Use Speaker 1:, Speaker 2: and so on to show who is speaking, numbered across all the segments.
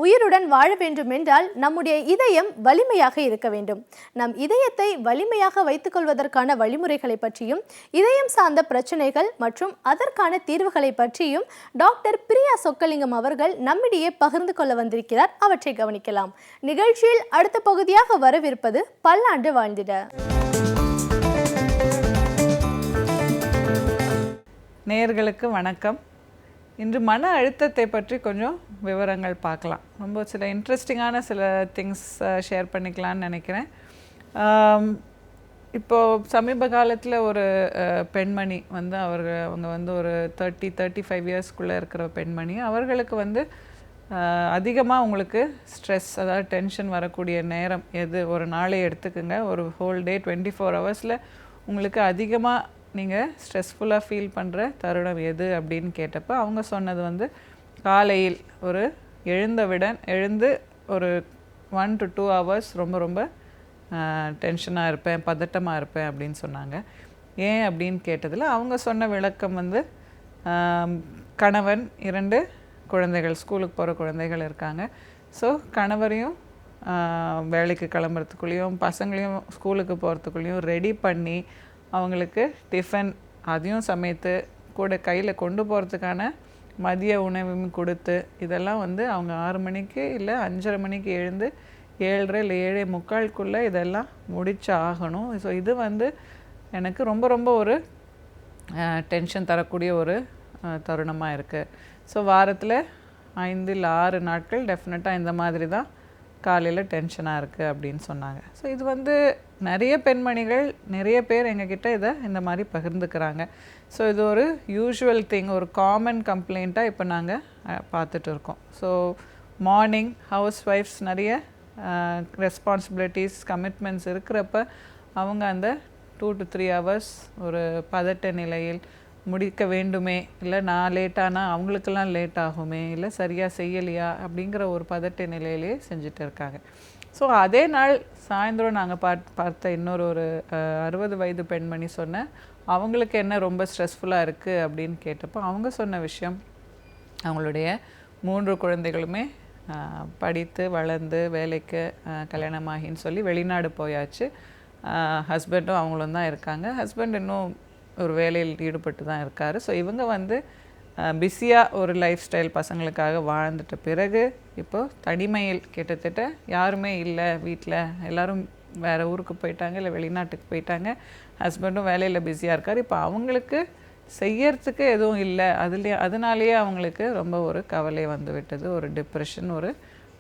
Speaker 1: உயிருடன் வாழ வேண்டும் என்றால் நம்முடைய இதயம் வலிமையாக இருக்க வேண்டும். நம் இதயத்தை வலிமையாக வைத்துக் கொள்வதற்கான வழிமுறைகளை பற்றியும் இதயம் சார்ந்த பிரச்சனைகள் மற்றும் அதற்கான தீர்வுகளை பற்றியும் டாக்டர் பிரியா சொக்கலிங்கம் அவர்கள் நம்மிடையே பகிர்ந்து கொள்ள வந்திருக்கிறார். அவற்றை கவனிக்கலாம். நிகழ்ச்சியில் அடுத்த பகுதியாக வரவிருப்பது பல்லாண்டு வாழ்ந்திட.
Speaker 2: நேயர்களுக்கு வணக்கம். இன்று மன அழுத்தத்தை பற்றி கொஞ்சம் விவரங்கள் பார்க்கலாம். ரொம்ப சில இன்ட்ரெஸ்டிங்கான சில திங்ஸ் ஷேர் பண்ணிக்கலான்னு நினைக்கிறேன். இப்போது சமீப காலத்தில் ஒரு பெண்மணி வந்து அவங்க வந்து ஒரு 35 இயர்ஸ்க்குள்ளே இருக்கிற பெண்மணி. அவர்களுக்கு வந்து அதிகமாக உங்களுக்கு ஸ்ட்ரெஸ், அதாவது டென்ஷன் வரக்கூடிய நேரம் எது, ஒரு நாளை எடுத்துக்குங்க, ஒரு ஹோல் டே 24 ஹவர்ஸில் உங்களுக்கு அதிகமாக நீங்கள் ஸ்ட்ரெஸ்ஃபுல்லாக ஃபீல் பண்ணுற தருணம் எது அப்படின்னு கேட்டப்போ அவங்க சொன்னது வந்து காலையில் ஒரு எழுந்து ஒரு 1 to 2 hours ரொம்ப டென்ஷனாக இருப்பேன், பதட்டமாக இருப்பேன் அப்படின்னு சொன்னாங்க. ஏன் அப்படின்னு கேட்டதில் அவங்க சொன்ன விளக்கம் வந்து கணவன், 2 குழந்தைகள், ஸ்கூலுக்கு போகிற குழந்தைகள் இருக்காங்க. ஸோ கணவரையும் வேலைக்கு கிளம்புறதுக்குள்ளேயும் பசங்களையும் ஸ்கூலுக்கு போகிறதுக்குள்ளேயும் ரெடி பண்ணி அவங்களுக்கு டிஃபன் அதையும் சமைத்து கூட கையில் கொண்டு போகிறதுக்கான மதிய உணவும் கொடுத்து, இதெல்லாம் வந்து அவங்க 6 மணிக்கு இல்லை 5:30 மணிக்கு எழுந்து 7:30 இல்லை 7:45 இதெல்லாம் முடிச்சு ஆகணும். ஸோ இது வந்து எனக்கு ரொம்ப ஒரு டென்ஷன் தரக்கூடிய ஒரு தருணமாக இருக்குது. ஸோ வாரத்தில் 5 இல்லை 6 நாட்கள் டெஃபினட்டாக இந்த மாதிரி தான் காலையில் டென்ஷனாக இருக்குது அப்படின்னு சொன்னாங்க. ஸோ இது வந்து நிறைய பெண்மணிகள், நிறைய பேர் எங்ககிட்ட இதை இந்த மாதிரி பகிர்ந்துக்கிறாங்க. ஸோ இது ஒரு யூஷுவல் திங், ஒரு காமன் கம்ப்ளைண்ட்டாக இப்போ நாங்கள் பார்த்துட்டு இருக்கோம். ஸோ மார்னிங் ஹவுஸ் ஒய்ஃப்ஸ் நிறைய ரெஸ்பான்சிபிலிட்டிஸ், கமிட்மெண்ட்ஸ் இருக்கிறப்ப அவங்க அந்த 2 to 3 hours ஒரு பதட்ட நிலையில் முடிக்க வேண்டுமே, இல்லை நான் லேட்டானால் அவங்களுக்கெல்லாம் லேட் ஆகுமே, இல்லை சரியாக செய்யலையா அப்படிங்கிற ஒரு பதட்ட நிலையிலே செஞ்சுட்டு இருக்காங்க. ஸோ அதே நாள் சாயந்தரம் நாங்கள் பார்த்த இன்னொரு 60 வயது பெண்மணி சொன்ன அவங்களுக்கு என்ன ரொம்ப ஸ்ட்ரெஸ்ஃபுல்லாக இருக்குது அப்படின்னு கேட்டப்போ அவங்க சொன்ன விஷயம், அவங்களுடைய 3 குழந்தைகளுமே படித்து வளர்ந்து வேலைக்கு கல்யாணமாகின்னு சொல்லி வெளிநாடு போயாச்சு. ஹஸ்பண்டும் அவங்களும் தான் இருக்காங்க. ஹஸ்பண்ட் இன்னும் ஒரு வேலையில் ஈடுபட்டு தான் இருக்கார். ஸோ இவங்க வந்து பிஸியாக ஒரு லைஃப் ஸ்டைல் பசங்களுக்காக வாழ்ந்துட்ட பிறகு இப்போது தனிமையில் கிட்டத்தட்ட யாருமே இல்லை வீட்டில், எல்லோரும் வேறு ஊருக்கு போயிட்டாங்க இல்லை வெளிநாட்டுக்கு போயிட்டாங்க. ஹஸ்பண்டும் வேலையில் பிஸியாக இருக்கார். இப்போ அவங்களுக்கு செய்யறதுக்கு எதுவும் இல்லை, அதனாலேயே அவங்களுக்கு ரொம்ப ஒரு கவலை வந்து விட்டது, ஒரு டிப்ரெஷன், ஒரு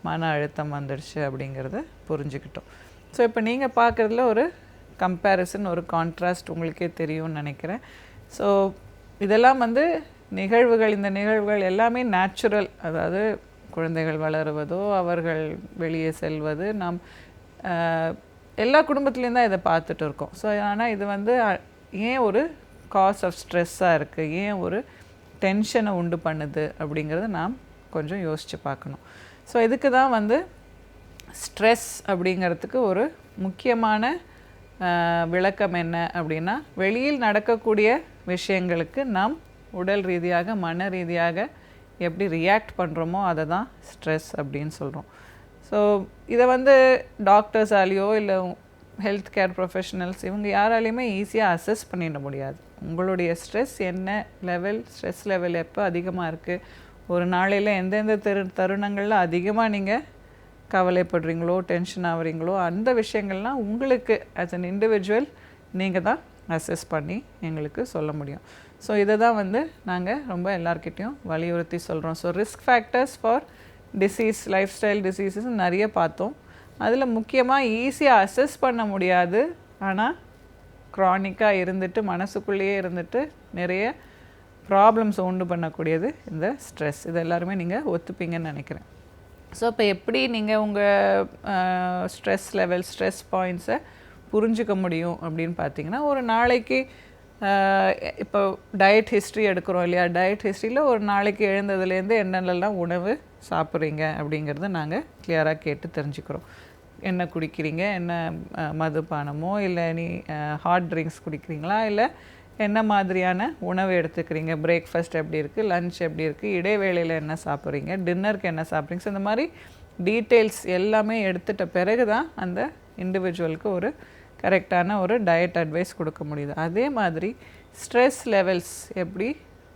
Speaker 2: மன அழுத்தம் வந்துடுச்சு அப்படிங்கிறத புரிஞ்சுக்கிட்டோம். ஸோ இப்போ நீங்கள் பார்க்குறதுல ஒரு கம்பேரிசன், ஒரு கான்ட்ராஸ்ட் உங்களுக்கே தெரியும்னு நினைக்கிறேன். ஸோ இதெல்லாம் வந்து நிகழ்வுகள், இந்த நிகழ்வுகள் எல்லாமே நேச்சுரல். அதாவது குழந்தைகள் வளருவதோ, அவர்கள் வெளியே செல்வது, நாம் எல்லா குடும்பத்துலேயும் தான் இதை பார்த்துட்டு இருக்கோம். ஸோ ஆனால் இது வந்து ஏன் ஒரு காஸ் ஆஃப் ஸ்ட்ரெஸ்ஸாக இருக்குது, ஏன் ஒரு டென்ஷனை உண்டு பண்ணுது அப்படிங்கிறத நாம் கொஞ்சம் யோசித்து பார்க்கணும். ஸோ இதுக்கு தான் வந்து ஸ்ட்ரெஸ் அப்படிங்கிறதுக்கு ஒரு முக்கியமான விளக்கம் என்ன அப்படின்னா, வெளியில் நடக்கக்கூடிய விஷயங்களுக்கு நாம் உடல் ரீதியாக மன ரீதியாக எப்படி ரியாக்ட் பண்ணுறோமோ அதை தான் ஸ்ட்ரெஸ் அப்படின்னு சொல்கிறோம். ஸோ இதை வந்து டாக்டர்ஸாலேயோ இல்லை ஹெல்த் கேர் ப்ரொஃபஷனல்ஸ் இவங்க யாராலையுமே ஈஸியாக அசஸ் பண்ணிட முடியாது. உங்களுடைய ஸ்ட்ரெஸ் என்ன லெவல், ஸ்ட்ரெஸ் லெவல் எப்போ அதிகமாக இருக்குது, ஒரு நாளையில் எந்தெந்த தருணங்களில் அதிகமாக நீங்கள் கவலைப்படுறீங்களோ, டென்ஷன் ஆகுறீங்களோ, அந்த விஷயங்கள்லாம் உங்களுக்கு ஆஸ் அன் இண்டிவிஜுவல் நீங்கள் தான் அசஸ் பண்ணி எங்களுக்கு சொல்ல முடியும். ஸோ இதை தான் வந்து நாங்கள் ரொம்ப எல்லார்கிட்டையும் வலியுறுத்தி சொல்கிறோம். So risk factors for disease, life style diseases நிறைய பார்த்தோம். அதில் முக்கியமாக ஈஸியாக அசஸ் பண்ண முடியாது, ஆனால் க்ரானிக்காக இருந்துட்டு மனசுக்குள்ளேயே இருந்துட்டு நிறைய ப்ராப்ளம்ஸ் உண்டு பண்ணக்கூடியது இந்த ஸ்ட்ரெஸ். இது எல்லாருமே நீங்கள் ஒத்துப்பீங்கன்னு நினைக்கிறேன். ஸோ இப்போ எப்படி நீங்கள் உங்கள் ஸ்ட்ரெஸ் லெவல், ஸ்ட்ரெஸ் பாயிண்ட்ஸை புரிஞ்சிக்க முடியும் அப்படின்னு பார்த்தீங்கன்னா, ஒரு நாளைக்கு இப்போ டயட் ஹிஸ்ட்ரி எடுக்கிறோம் இல்லையா, டயட் ஹிஸ்ட்ரியில் ஒரு நாளைக்கு எழுந்ததுலேருந்து என்னென்னலாம் உணவு சாப்பிட்றீங்க அப்படிங்கிறத நாங்கள் கிளியராக கேட்டு தெரிஞ்சுக்கிறோம். என்ன குடிக்கிறீங்க, என்ன மதுபானமோ இல்லை நீ ஹாட் ட்ரிங்க்ஸ் குடிக்கிறீங்களா, இல்லை என்ன மாதிரியான உணவு எடுத்துக்கிறீங்க, பிரேக்ஃபாஸ்ட் எப்படி இருக்குது, லன்ச் எப்படி இருக்குது, இடைவேளையில் என்ன சாப்பிட்றீங்க, டின்னருக்கு என்ன சாப்பிட்றீங்க. ஸோ இந்த மாதிரி டீட்டெயில்ஸ் எல்லாமே எடுத்துட்ட பிறகு தான் அந்த இண்டிவிஜுவலுக்கு ஒரு கரெக்டான ஒரு டயட் அட்வைஸ் கொடுக்க முடியுது. அதே மாதிரி ஸ்ட்ரெஸ் லெவல்ஸ் எப்படி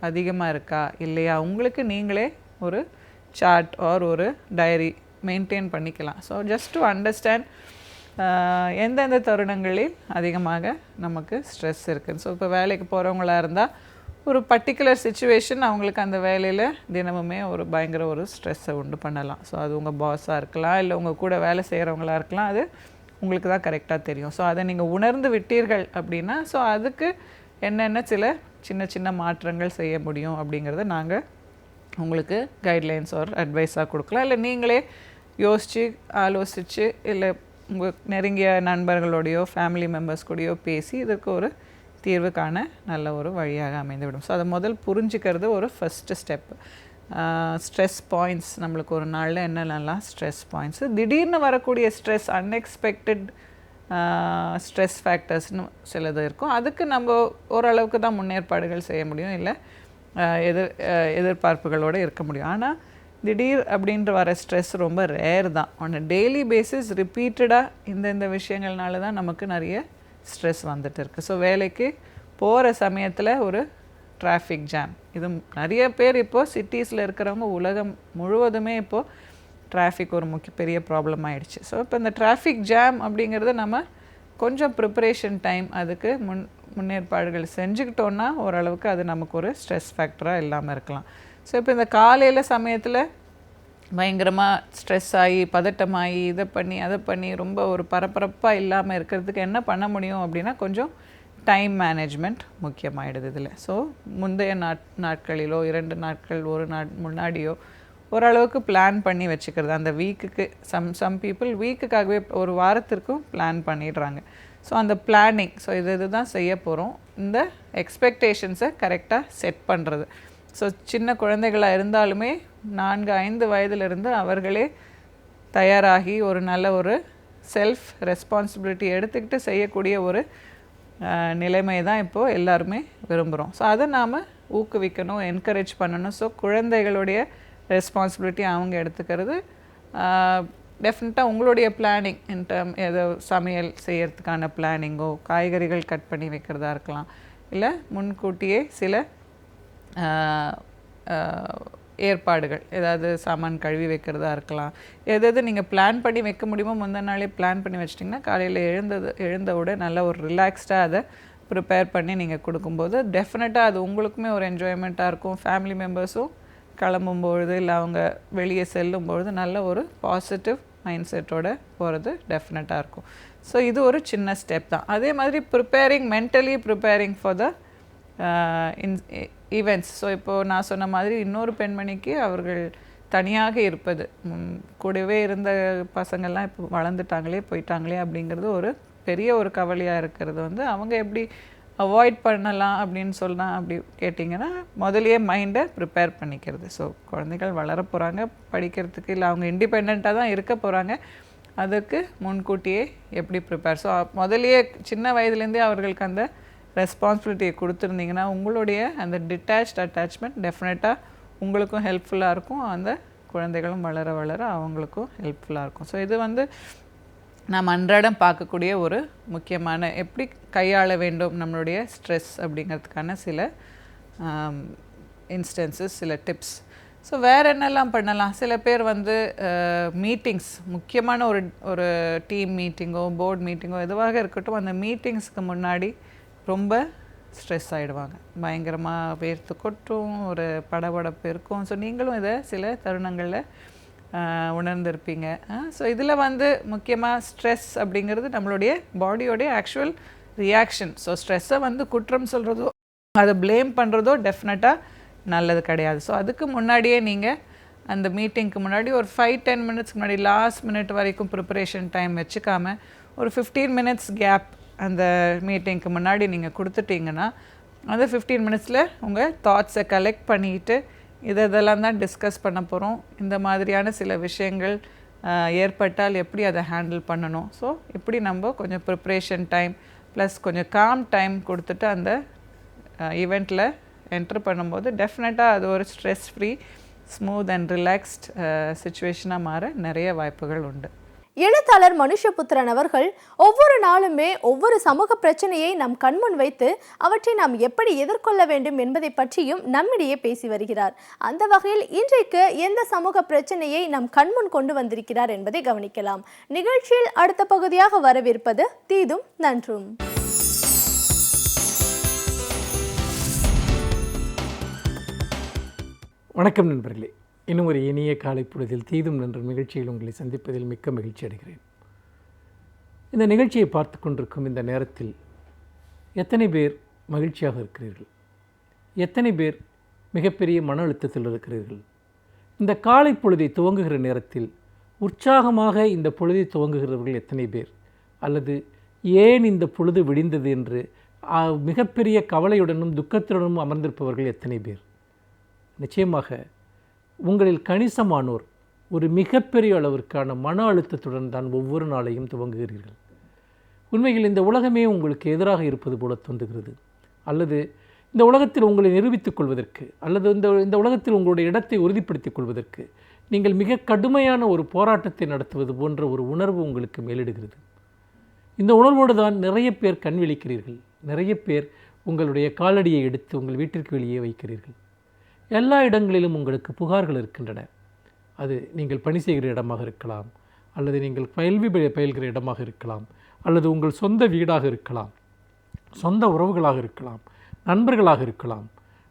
Speaker 2: அதிகமாக இருக்கா இல்லையா, உங்களுக்கு நீங்களே ஒரு சார்ட் ஆர் ஒரு டைரி மெயின்டைன் பண்ணிக்கலாம். ஸோ ஜஸ்ட் டு அண்டர்ஸ்டாண்ட் எந்தெந்த தருணங்களில் அதிகமாக நமக்கு ஸ்ட்ரெஸ் இருக்குது. ஸோ இப்போ வேலைக்கு போகிறவங்களா இருந்தால் ஒரு பர்டிகுலர் சுச்சுவேஷன் அவங்களுக்கு அந்த வேலையில் தினமுமே ஒரு பயங்கர ஒரு ஸ்ட்ரெஸ்ஸை உண்டு பண்ணலாம். ஸோ அது உங்கள் பாஸாக இருக்கலாம், இல்லை உங்கள் கூட வேலை செய்கிறவங்களா இருக்கலாம், அது உங்களுக்கு தான் கரெக்டாக தெரியும். ஸோ அதை நீங்கள் உணர்ந்து விட்டீர்கள் அப்படின்னா ஸோ அதுக்கு என்னென்ன சில சின்ன சின்ன மாற்றங்கள் செய்ய முடியும் அப்படிங்கிறத நாங்கள் உங்களுக்கு கைட்லைன்ஸ் ஒரு அட்வைஸாக கொடுக்கலாம். இல்லை நீங்களே யோசித்து ஆலோசித்து இல்லை உங்கள் நெருங்கிய நண்பர்களோடையோ ஃபேமிலி மெம்பர்ஸ் கூடயோ பேசி இதற்கு ஒரு தீர்வு காண நல்ல ஒரு வழியாக அமைந்துவிடும். ஸோ அதை முதல் புரிஞ்சுக்கிறது ஒரு ஃபஸ்ட்டு ஸ்டெப். ஸ்ட்ரெஸ் பாயிண்ட்ஸ், நம்மளுக்கு ஒரு நாளில் என்னென்னலாம் ஸ்ட்ரெஸ் பாயிண்ட்ஸு, திடீர்னு வரக்கூடிய ஸ்ட்ரெஸ், அன்எக்ஸ்பெக்டட் ஸ்ட்ரெஸ் ஃபேக்டர்ஸ்னு சிலது இருக்கும். அதுக்கு நம்ம ஓரளவுக்கு தான் முன்னேற்பாடுகள் செய்ய முடியும், இல்லை எதிர்பார்ப்புகளோடு இருக்க முடியும். ஆனால் திடீர் அப்படின்ற வர ஸ்ட்ரெஸ் ரொம்ப ரேர் தான். ஆன் டெய்லி பேசிஸ் ரிப்பீட்டடாக இந்த விஷயங்கள்னால தான் நமக்கு நிறைய ஸ்ட்ரெஸ் வந்துட்டு இருக்குது. ஸோ வேலைக்கு போகிற சமயத்தில் ஒரு டிராஃபிக் ஜாம், இது நிறைய பேர் இப்போது சிட்டிஸில் இருக்கிறவங்க உலகம் முழுவதுமே இப்போது டிராஃபிக் ஒரு பெரிய ப்ராப்ளம் ஆகிடுச்சு. ஸோ இப்போ இந்த டிராஃபிக் ஜாம் அப்படிங்கிறது நம்ம கொஞ்சம் ப்ரிப்பரேஷன் டைம், அதுக்கு முன்னேற்பாடுகள் செஞ்சுக்கிட்டோன்னா ஓரளவுக்கு அது நமக்கு ஒரு ஸ்ட்ரெஸ் ஃபேக்டராக இல்லாமல் இருக்கலாம். ஸோ இப்போ இந்த காலையில் சமயத்தில் பயங்கரமாக ஸ்ட்ரெஸ் ஆகி பதட்டமாகி இதை பண்ணி அதை பண்ணி ரொம்ப ஒரு பரபரப்பாக இல்லாமல் இருக்கிறதுக்கு என்ன பண்ண முடியும் அப்படின்னா கொஞ்சம் டைம் மேனேஜ்மெண்ட் முக்கியமாகிடுது இதில். ஸோ முந்தைய நாட்களிலோ 2 நாட்கள் 1 நாள் முன்னாடியோ ஓரளவுக்கு பிளான் பண்ணி வச்சுக்கிறது. அந்த வீக்குக்கு சம் பீப்புள் வீக்குக்காகவே ஒரு வாரத்திற்கும் பிளான் பண்ணிடுறாங்க. ஸோ அந்த பிளானிங், ஸோ இதுதான் செய்ய போகிறோம், இந்த எக்ஸ்பெக்டேஷன்ஸை கரெக்டாக செட் பண்ணுறது. ஸோ சின்ன குழந்தைகளாக இருந்தாலுமே 4-5 வயதிலிருந்து அவர்களே தயாராகி ஒரு நல்ல ஒரு செல்ஃப் ரெஸ்பான்சிபிலிட்டி எடுத்துக்கிட்டு செய்யக்கூடிய ஒரு நிலைமை தான் இப்போது எல்லாருமே விரும்புகிறோம். ஸோ அதை நாம் ஊக்குவிக்கணும், என்கரேஜ் பண்ணணும். ஸோ குழந்தைகளுடைய ரெஸ்பான்சிபிலிட்டி அவங்க எடுத்துக்கிறது. டெஃபினட்டாக உங்களுடைய பிளானிங் ஏதோ சமையல் செய்கிறதுக்கான பிளானிங்கோ, காய்கறிகள் கட் பண்ணி வைக்கிறதா இருக்கலாம், இல்லை முன்கூட்டியே சில ஏற்பாடுகள், ஏதாவது சாமான் கழுவி வைக்கிறதா இருக்கலாம். எது நீங்கள் பிளான் பண்ணி வைக்க முடியுமோ முந்தின நாளே பிளான் பண்ணி வச்சிட்டிங்கன்னா காலையில் எழுந்தவுட நல்ல ஒரு ரிலாக்ஸ்டாக அதை ப்ரிப்பேர் பண்ணி நீங்கள் கொடுக்கும்போது டெஃபினட்டாக அது உங்களுக்குமே ஒரு என்ஜாய்மெண்ட்டாக இருக்கும். ஃபேமிலி மெம்பர்ஸும் கிளம்பும்பொழுது இல்லை அவங்க வெளியே செல்லும்பொழுது நல்ல ஒரு பாசிட்டிவ் மைண்ட் செட்டோடு போகிறது டெஃபினட்டாக இருக்கும். ஸோ இது ஒரு சின்ன ஸ்டெப் தான். அதே மாதிரி mentally preparing for the events. So இப்போது நான் சொன்ன மாதிரி இன்னொரு பெண்மணிக்கு அவர்கள் தனியாக இருப்பது, கூடவே இருந்த பசங்கள்லாம் இப்போ வளர்ந்துட்டாங்களே போயிட்டாங்களே அப்படிங்கிறது ஒரு பெரிய ஒரு கவலையாக இருக்கிறது. அவங்க எப்படி அவாய்ட் பண்ணலாம் அப்படின்னு சொன்னால் அப்படி கேட்டிங்கன்னா முதலையே மைண்டை ப்ரிப்பேர் பண்ணிக்கிறது. ஸோ குழந்தைகள் வளர போகிறாங்க, படிக்கிறதுக்கு இல்லை அவங்க இண்டிபெண்ட்டாக தான் இருக்க போகிறாங்க, அதுக்கு முன்கூட்டியே எப்படி ப்ரிப்பேர். ஸோ முதலையே சின்ன வயதுலேருந்தே அவர்களுக்கு அந்த ரெஸ்பான்சிபிலிட்டியை கொடுத்துருந்தீங்கன்னா உங்களுடைய அந்த டிட்டாச்ட் அட்டாச்மெண்ட் டெஃபினட்டாக உங்களுக்கும் ஹெல்ப்ஃபுல்லாக இருக்கும், அந்த குழந்தைகளும் வளர வளர அவங்களுக்கும் ஹெல்ப்ஃபுல்லாக இருக்கும். ஸோ இது நாம் அன்றாடம் பார்க்கக்கூடிய ஒரு முக்கியமான எப்படி கையாள வேண்டும் நம்மளுடைய ஸ்ட்ரெஸ் அப்படிங்கிறதுக்கான சில இன்ஸ்டன்சஸ், சில டிப்ஸ். ஸோ வேறு என்னெல்லாம் பண்ணலாம்? சில பேர் மீட்டிங்ஸ், முக்கியமான ஒரு டீம் மீட்டிங்கோ போர்ட் மீட்டிங்கோ எதுவாக இருக்கட்டும், அந்த மீட்டிங்ஸ்க்கு முன்னாடி ரொம்ப ஸ்ட்ரெஸ் ஆகிடுவாங்க, பயங்கரமாக வேர்த்து கொட்டும், ஒரு படபடப்பு இருக்கும். ஸோ நீங்களும் இதை சில தருணங்களில் உணர்ந்திருப்பீங்க. ஸோ இதில் முக்கியமாக ஸ்ட்ரெஸ் அப்படிங்கிறது நம்மளுடைய பாடியோடைய ஆக்சுவல் ரியாக்ஷன். ஸோ ஸ்ட்ரெஸ்ஸை குற்றம் சொல்கிறதோ அதை ப்ளேம் பண்ணுறதோ டெஃபினட்டாக நல்லது கிடையாது. ஸோ அதுக்கு முன்னாடியே நீங்கள் அந்த மீட்டிங்க்கு முன்னாடி ஒரு 5-10 மினிட்ஸ்க்கு முன்னாடி லாஸ்ட் மினிட் வரைக்கும் ப்ரிப்பரேஷன் டைம் வச்சுக்காமல் ஒரு 15 மினிட்ஸ் கேப் அந்த மீட்டிங்க்கு முன்னாடி நீங்கள் கொடுத்துட்டிங்கன்னா அந்த 15 மினிட்ஸில் உங்கள் தாட்ஸை கலெக்ட் பண்ணிட்டு இதெல்லாம் தான் டிஸ்கஸ் பண்ண போகிறோம், இந்த மாதிரியான சில விஷயங்கள் ஏற்பட்டால் எப்படி அதை ஹேண்டில் பண்ணணும். ஸோ இப்படி நம்ம கொஞ்சம் ப்ரிப்ரேஷன் டைம் ப்ளஸ் கொஞ்சம் காம் டைம் கொடுத்துட்டு அந்த ஈவெண்ட்டில் என்ட்ரு பண்ணும்போது டெஃபினட்டாக அது ஒரு stress free smooth and relaxed சுச்சுவேஷனாக மாற நிறைய வாய்ப்புகள் உண்டு.
Speaker 1: எழுத்தாளர் மனுஷபுத்திரன் அவர்கள் ஒவ்வொரு நாளுமே ஒவ்வொரு சமூக பிரச்சனையை நம் கண்முன் வைத்து அவற்றை நாம் எப்படி எதிர்கொள்ள வேண்டும் என்பதை பற்றியும் நம்மிடையே பேசி வருகிறார். அந்த வகையில் இன்றைக்கு எந்த சமூக பிரச்சனையை நம் கண்முன் கொண்டு வந்திருக்கிறார் என்பதை கவனிக்கலாம். நிகழ்ச்சியில் அடுத்த பகுதியாக வரவிருப்பது தீதும் நன்றும்.
Speaker 3: வணக்கம் நண்பர்களே, இன்னும் ஒரு இனிய காலை பொழுதில் தீதும் நன்று நிகழ்ச்சியில் உங்களை சந்திப்பதில் மிக்க மகிழ்ச்சி அடைகிறேன். இந்த நிகழ்ச்சியை பார்த்து கொண்டிருக்கும் இந்த நேரத்தில் எத்தனை பேர் மகிழ்ச்சியாக இருக்கிறீர்கள்? எத்தனை பேர் மிகப்பெரிய மன அழுத்தத்தில் இருக்கிறீர்கள்? இந்த காலை பொழுதை துவங்குகிற நேரத்தில் உற்சாகமாக இந்த பொழுதை துவங்குகிறவர்கள் எத்தனை பேர்? அல்லது ஏன் இந்த பொழுது விடிந்தது என்று மிகப்பெரிய கவலையுடனும் துக்கத்துடனும் அமர்ந்திருப்பவர்கள் எத்தனை பேர்? நிச்சயமாக உங்களில் கணிசமானோர் ஒரு மிகப்பெரிய அளவிற்கான மன அழுத்தத்துடன் தான் ஒவ்வொரு நாளையும் துவங்குகிறீர்கள். உண்மையில் இந்த உலகமே உங்களுக்கு எதிராக இருப்பது போல தோன்றுகிறது. அல்லது இந்த உலகத்தில் உங்களை நிரூபித்துக் கொள்வதற்கு, அல்லது இந்த உலகத்தில் உங்களுடைய இடத்தை உறுதிப்படுத்திக் கொள்வதற்கு நீங்கள் மிக கடுமையான ஒரு போராட்டத்தை நடத்துவது போன்ற ஒரு உணர்வு உங்களுக்கு மேலிடுகிறது. இந்த உணர்வோடு தான் நிறைய பேர் கண் விழிக்கிறீர்கள். நிறைய பேர் உங்களுடைய காலடியை எடுத்து உங்கள் வீட்டிற்கு வெளியே வைக்கிறீர்கள். எல்லா இடங்களிலும் உங்களுக்கு புகார்கள் இருக்கின்றன. அது நீங்கள் பணி செய்கிற இடமாக இருக்கலாம், அல்லது நீங்கள் கல்வி பயில்கிற இடமாக இருக்கலாம், அல்லது உங்கள் சொந்த வீடாக இருக்கலாம், சொந்த உறவுகளாக இருக்கலாம், நண்பர்களாக இருக்கலாம்,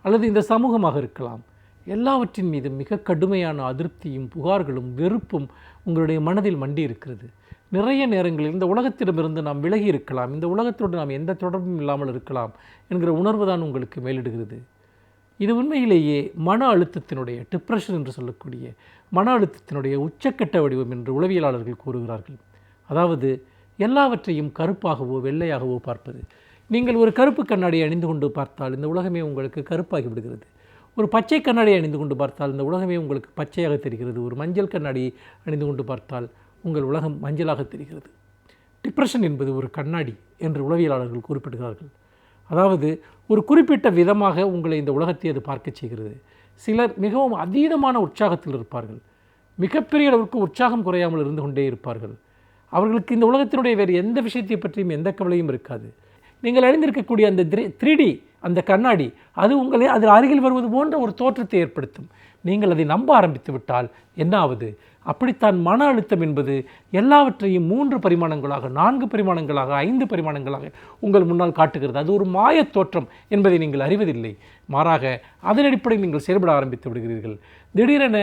Speaker 3: அல்லது இந்த சமூகமாக இருக்கலாம். எல்லாவற்றின் மீது மிக கடுமையான அதிருப்தியும் புகார்களும் வெறுப்பும் உங்களுடைய மனதில் மண்டி இருக்கிறது. நிறைய நேரங்களில் இந்த உலகத்திடமிருந்து நாம் விலகி இருக்கலாம், இந்த உலகத்தோடு நாம் எந்த தொடர்பும் இல்லாமல் இருக்கலாம் என்கிற உணர்வு தான் உங்களுக்கு மேலிடுகிறது. இது உண்மையிலேயே மன அழுத்தத்தினுடைய டிப்ரெஷன் என்று சொல்லக்கூடிய மன அழுத்தத்தினுடைய உச்சக்கட்ட வடிவம் என்று உளவியலாளர்கள் கூறுகிறார்கள். அதாவது எல்லாவற்றையும் கருப்பாகவோ வெள்ளையாகவோ பார்ப்பது. நீங்கள் ஒரு கருப்பு கண்ணாடியை அணிந்து கொண்டு பார்த்தால் இந்த உலகமே உங்களுக்கு கருப்பாகி விடுகிறது. ஒரு பச்சை கண்ணாடியை அணிந்து கொண்டு பார்த்தால் இந்த உலகமே உங்களுக்கு பச்சையாக தெரிகிறது. ஒரு மஞ்சள் கண்ணாடியை அணிந்து கொண்டு பார்த்தால் உங்கள் உலகம் மஞ்சளாக தெரிகிறது. டிப்ரெஷன் என்பது ஒரு கண்ணாடி என்று உளவியலாளர்கள் குறிப்பிடுகிறார்கள். அதாவது ஒரு குறிப்பிட்ட விதமாக உங்களை இந்த உலகத்தை அது பார்க்க செய்கிறது. சிலர் மிகவும் அதீதமான உற்சாகத்தில் இருப்பார்கள். மிகப்பெரிய அளவுக்கு உற்சாகம் குறையாமல் இருந்து கொண்டே இருப்பார்கள். அவர்களுக்கு இந்த உலகத்தினுடைய வேறு எந்த விஷயத்தை பற்றியும் எந்த கவலையும் இருக்காது. நீங்கள் அணிந்திருக்கக்கூடிய அந்த 3D அந்த கண்ணாடி அது உங்களை அதில் அருகில் வருவது போன்ற ஒரு தோற்றத்தை ஏற்படுத்தும். நீங்கள் அதை நம்ப ஆரம்பித்து விட்டால் என்ன ஆவது? அப்படித்தான் மன அழுத்தம் என்பது எல்லாவற்றையும் 3 பரிமாணங்களாக, 4 பரிமாணங்களாக, 5 பரிமாணங்களாக உங்கள் முன்னால் காட்டுகிறது. அது ஒரு மாயத் தோற்றம் என்பதை நீங்கள் அறிவதில்லை. மாறாக அதன் அடிப்படையில் நீங்கள் செயல்பட ஆரம்பித்து விடுகிறீர்கள். திடீரென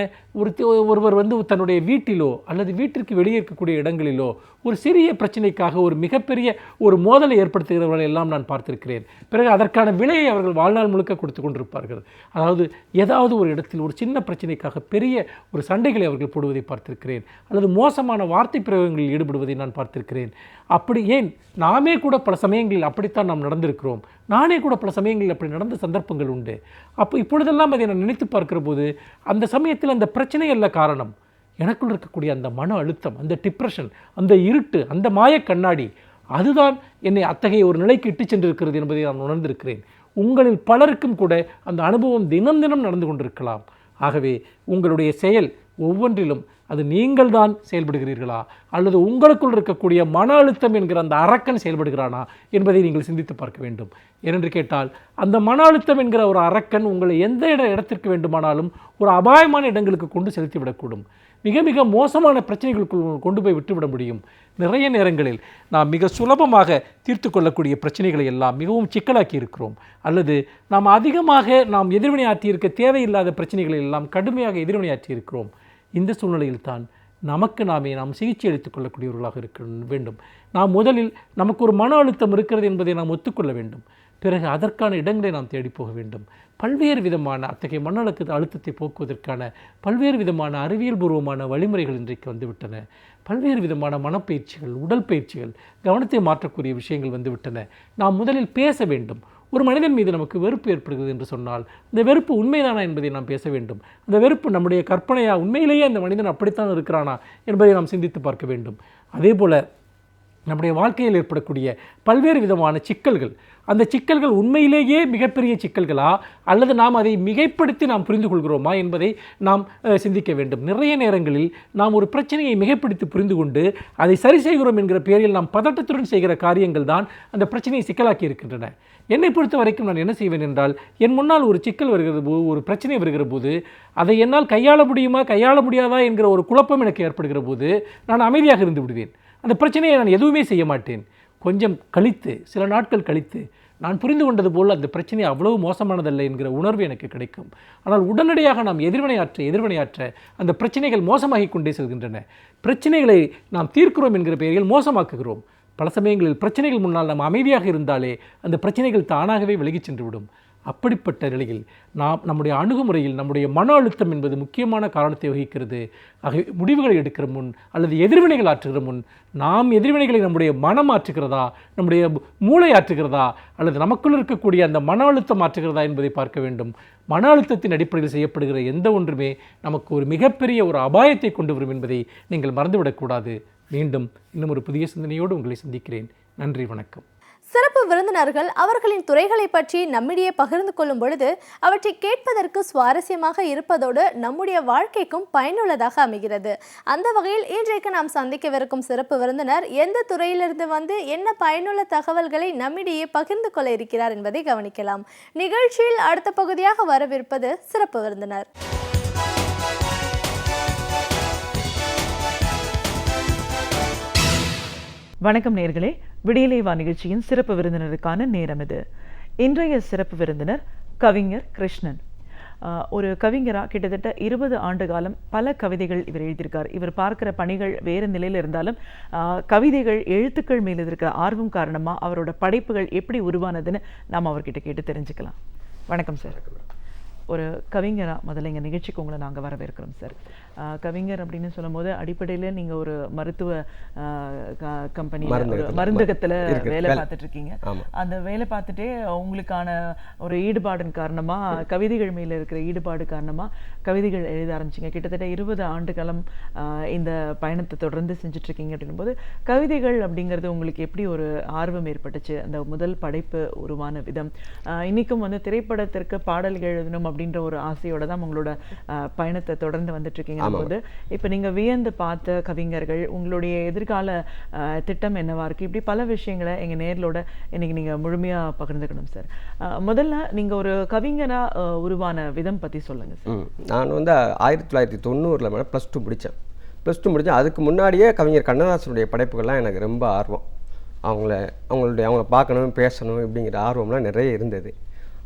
Speaker 3: ஒருவர் தன்னுடைய வீட்டிலோ அல்லது வீட்டிற்கு வெளியே இருக்கக்கூடிய இடங்களிலோ ஒரு சிறிய பிரச்சனைக்காக ஒரு மிகப்பெரிய ஒரு மோதலை ஏற்படுத்துகிறவர்கள் எல்லாம் நான் பார்த்திருக்கிறேன். பிறகு அதற்கான விலையை அவர்கள் வாழ்நாள் முழுக்க கொடுத்து கொண்டிருப்பார்கள். அதாவது ஏதாவது ஒரு இடத்தில் ஒரு சின்ன பிரச்சனைக்காக பெரிய ஒரு சண்டைகளை அவர்கள் போடுவதை பார்த்திருக்கிறேன். அல்லது மோசமான வார்த்தை பிரயோகங்களில் ஈடுபடுவதை நான் பார்த்திருக்கிறேன். அப்படி ஏன் நாமே கூட பல சமயங்களில் அப்படித்தான் நாம் நடந்திருக்கிறோம். நானே கூட பல சமயங்களில் அப்படி நடந்த சந்தர்ப்பங்கள் உண்டு. இப்பொழுதெல்லாம் அதை நான் நினைத்து பார்க்கிற போது அந்த சமயத்தில் அந்த பிரச்சனை அல்ல காரணம். எனக்குள் இருக்கக்கூடிய அந்த மன அழுத்தம், அந்த டிப்ரெஷன், அந்த இருட்டு, அந்த மாய கண்ணாடி, அதுதான் என்னை அத்தகைய ஒரு நிலைக்கு இட்டு சென்றிருக்கிறது என்பதை நான் உணர்ந்திருக்கிறேன். உங்களில் பலருக்கும் கூட அந்த அனுபவம் தினம் தினம் நடந்து கொண்டிருக்கலாம். ஆகவே உங்களுடைய செயல் ஒவ்வொன்றிலும் அது நீங்கள் தான் செயல்படுகிறீர்களா அல்லது உங்களுக்குள் இருக்கக்கூடிய மன அழுத்தம் என்கிற அந்த அரக்கன் செயல்படுகிறானா என்பதை நீங்கள் சிந்தித்து பார்க்க வேண்டும். ஏனென்று கேட்டால் அந்த மன அழுத்தம் என்கிற ஒரு அரக்கன் உங்களை எந்த இடத்திற்கு வேண்டுமானாலும் ஒரு அபாயமான இடங்களுக்கு கொண்டு செலுத்திவிடக்கூடும். மிக மிக மோசமான பிரச்சனைகளுக்குள் கொண்டு போய் விட்டுவிட முடியும். நிறைய நேரங்களில் நாம் மிக சுலபமாக தீர்த்து கொள்ளக்கூடிய பிரச்சனைகளை எல்லாம் மிகவும் சிக்கலாக்கி இருக்கிறோம். அல்லது நாம் அதிகமாக எதிர்வினையாற்றியிருக்க தேவையில்லாத பிரச்சனைகளை எல்லாம் கடுமையாக எதிர்வினையாற்றி இருக்கிறோம். இந்த சூழ்நிலையில் தான் நாம் சிகிச்சை அளித்துக் கொள்ளக்கூடியவர்களாக இருக்க வேண்டும். நாம் முதலில் நமக்கு ஒரு மன அழுத்தம் இருக்கிறது என்பதை நாம் ஒத்துக்கொள்ள வேண்டும். பிறகு அதற்கான இடங்களை நாம் தேடி போக வேண்டும். பல்வேறு விதமான அத்தகைய மன அழுத்தத்தை போக்குவதற்கான பல்வேறு விதமான அறிவியல் பூர்வமான வழிமுறைகள் இன்றைக்கு வந்துவிட்டன. பல்வேறு விதமான மனப்பயிற்சிகள், உடல் பயிற்சிகள், கவனத்தை மாற்றக்கூடிய விஷயங்கள் வந்துவிட்டன. நாம் முதலில் பேச வேண்டும். ஒரு மனிதன் மீது நமக்கு வெறுப்பு ஏற்படுகிறது என்று சொன்னால் இந்த வெறுப்பு உண்மைதானா என்பதை நாம் பேச வேண்டும். அந்த வெறுப்பு நம்முடைய கற்பனையா, உண்மையிலேயே அந்த மனிதன் அப்படித்தான் இருக்கிறானா என்பதை நாம் சிந்தித்து பார்க்க வேண்டும். அதே போல் நம்முடைய வாழ்க்கையில் ஏற்படக்கூடிய பல்வேறு விதமான சிக்கல்கள், அந்த சிக்கல்கள் உண்மையிலேயே மிகப்பெரிய சிக்கல்களா அல்லது நாம் அதை மிகைப்படுத்தி நாம் புரிந்து கொள்கிறோமா என்பதை நாம் சிந்திக்க வேண்டும். நிறைய நேரங்களில் நாம் ஒரு பிரச்சனையை மிகைப்படுத்தி புரிந்து கொண்டு அதை சரி செய்கிறோம் என்கிற பெயரில் நாம் பதட்டத்துடன் செய்கிற காரியங்கள் தான் அந்த பிரச்சனையை சிக்கலாக்கி இருக்கின்றன. என்னை பொறுத்த வரைக்கும் நான் என்ன செய்வேன் என்றால், என் முன்னால் ஒரு சிக்கல் வருகிற போது, ஒரு பிரச்சனை வருகிற போது அதை என்னால் கையாள முடியுமா கையாள முடியாதா என்கிற ஒரு குழப்பம் எனக்கு ஏற்படுகிற போது நான் அமைதியாக இருந்து விடுவேன். அந்த பிரச்சனையை நான் எதுவுமே செய்ய மாட்டேன். கொஞ்சம் கழித்து, சில நாட்கள் கழித்து நான் புரிந்து கொண்டது போல் அந்த பிரச்சனை அவ்வளவு மோசமானதல்ல என்கிற உணர்வு எனக்கு கிடைக்கும். ஆனால் உடனடியாக நாம் எதிர்வினையாற்ற அந்த பிரச்சனைகள் மோசமாகி கொண்டே செல்கின்றன. பிரச்சனைகளை நாம் தீர்க்கிறோம் என்கிற பெயரில் மோசமாக்குகிறோம். பல சமயங்களில் பிரச்சனைகள் முன்னால் நாம் அமைதியாக இருந்தாலே அந்த பிரச்சனைகள் தானாகவே விலகிச் சென்றுவிடும். அப்படிப்பட்ட நிலையில் நாம் நம்முடைய அணுகுமுறையில் நம்முடைய மன அழுத்தம் என்பது முக்கியமான காரணத்தை வகிக்கிறது. ஆகவே முடிவுகளை எடுக்கிற முன் அல்லது எதிர்வினைகள் ஆற்றுகிற முன் நாம் எதிர்வினைகளை நம்முடைய மனம் ஆற்றுகிறதா, நம்முடைய மூளை ஆற்றுகிறதா, அல்லது நமக்குள் இருக்கக்கூடிய அந்த மன அழுத்தம் ஆற்றுகிறதா என்பதை பார்க்க வேண்டும். மன அழுத்தத்தின் அடிப்படையில் செய்யப்படுகிற எந்த ஒன்றுமே நமக்கு ஒரு மிகப்பெரிய ஒரு அபாயத்தை கொண்டு வரும் என்பதை நீங்கள் மறந்துவிடக்கூடாது. மீண்டும் இன்னும் ஒரு புதிய சிந்தனையோடு உங்களை சந்திக்கிறேன். நன்றி, வணக்கம்.
Speaker 1: சிறப்பு விருந்தினர்கள் அவர்களின் துறைகளை பற்றி நம்மிடையே பகிர்ந்து கொள்ளும் பொழுது அவற்றை கேட்பதற்கு சுவாரஸ்யமாக இருப்பதோடு நம்முடைய வாழ்க்கைக்கும் பயனுள்ளதாக அமைகிறது. அந்த வகையில் இன்றைக்கு நாம் சந்திக்கவிருக்கும் சிறப்பு விருந்தினர் எந்த துறையிலிருந்து வந்து என்ன பயனுள்ள தகவல்களை நம்மிடையே பகிர்ந்து கொள்ள இருக்கிறார் என்பதை கவனிக்கலாம். நிகழ்ச்சியில் அடுத்த பகுதியாக வரவிருப்பது சிறப்பு விருந்தினர்.
Speaker 4: வணக்கம் நேயர்களே, விடியலை வா நிகழ்ச்சியின் சிறப்பு விருந்தினருக்கான நேரம் இது. இன்றைய சிறப்பு விருந்தினர் கவிஞர் கிருஷ்ணன். ஒரு கவிஞராக கிட்டத்தட்ட 20 ஆண்டு காலம் பல கவிதைகள் இவர் எழுதியிருக்கார். இவர் பார்க்குற பணிகள் வேறு நிலையில் இருந்தாலும் கவிதைகள், எழுத்துக்கள் மேல் இருக்கிற ஆர்வம் காரணமாக அவரோட படைப்புகள் எப்படி உருவானதுன்னு நாம் அவர்கிட்ட கேட்டு தெரிஞ்சுக்கலாம். வணக்கம் சார். ஒரு கவிஞராக முதல்ல எங்கள் நிகழ்ச்சிக்கு உங்களை நாங்கள் வரவேற்கிறோம் சார். கவிஞர் அப்படின்னு சொல்லும்போது அடிப்படையில் நீங்கள் ஒரு மருத்துவ கம்பெனியில், மருந்தகத்தில் வேலை பார்த்துட்டு இருக்கீங்க. அந்த வேலை பார்த்துட்டே உங்களுக்கான ஒரு ஈடுபாடின் காரணமாக, கவிதைகள் மேலே இருக்கிற ஈடுபாடு காரணமாக கவிதைகள் எழுத ஆரம்பிச்சிங்க. கிட்டத்தட்ட 20 ஆண்டு காலம் இந்த பயணத்தை தொடர்ந்து செஞ்சிட்ருக்கீங்க. அப்படின்போது கவிதைகள் அப்படிங்கிறது உங்களுக்கு எப்படி ஒரு ஆர்வம் ஏற்பட்டுச்சு? அந்த முதல் படைப்பு உருவான விதம், இன்றைக்கும் வந்து திரைப்படத்திற்கு பாடல்கள் எழுதணும் அப்படின்ற ஒரு ஆசையோடு தான் உங்களோட பயணத்தை தொடர்ந்து வந்துட்டுருக்கீங்க போது, இப்போ நீங்கள் வியந்து பார்த்த கவிஞர்கள், உங்களுடைய எதிர்கால திட்டம் என்னவா இருக்குது, இப்படி பல விஷயங்களை எங்கள் நேர்களோட இன்னைக்கு நீங்கள் முழுமையாக பகிர்ந்துக்கணும் சார். முதல்ல நீங்கள் ஒரு கவிஞராக உருவான விதம் பற்றி சொல்லுங்கள் சார்.
Speaker 5: நான் வந்து 1990 +2 முடித்தேன். +2 முடித்தேன். அதுக்கு முன்னாடியே கவிஞர் கண்ணதாசனுடைய படைப்புகள்லாம் எனக்கு ரொம்ப ஆர்வம். அவங்கள பார்க்கணும், பேசணும் இப்படிங்கிற ஆர்வம்லாம் நிறைய இருந்தது.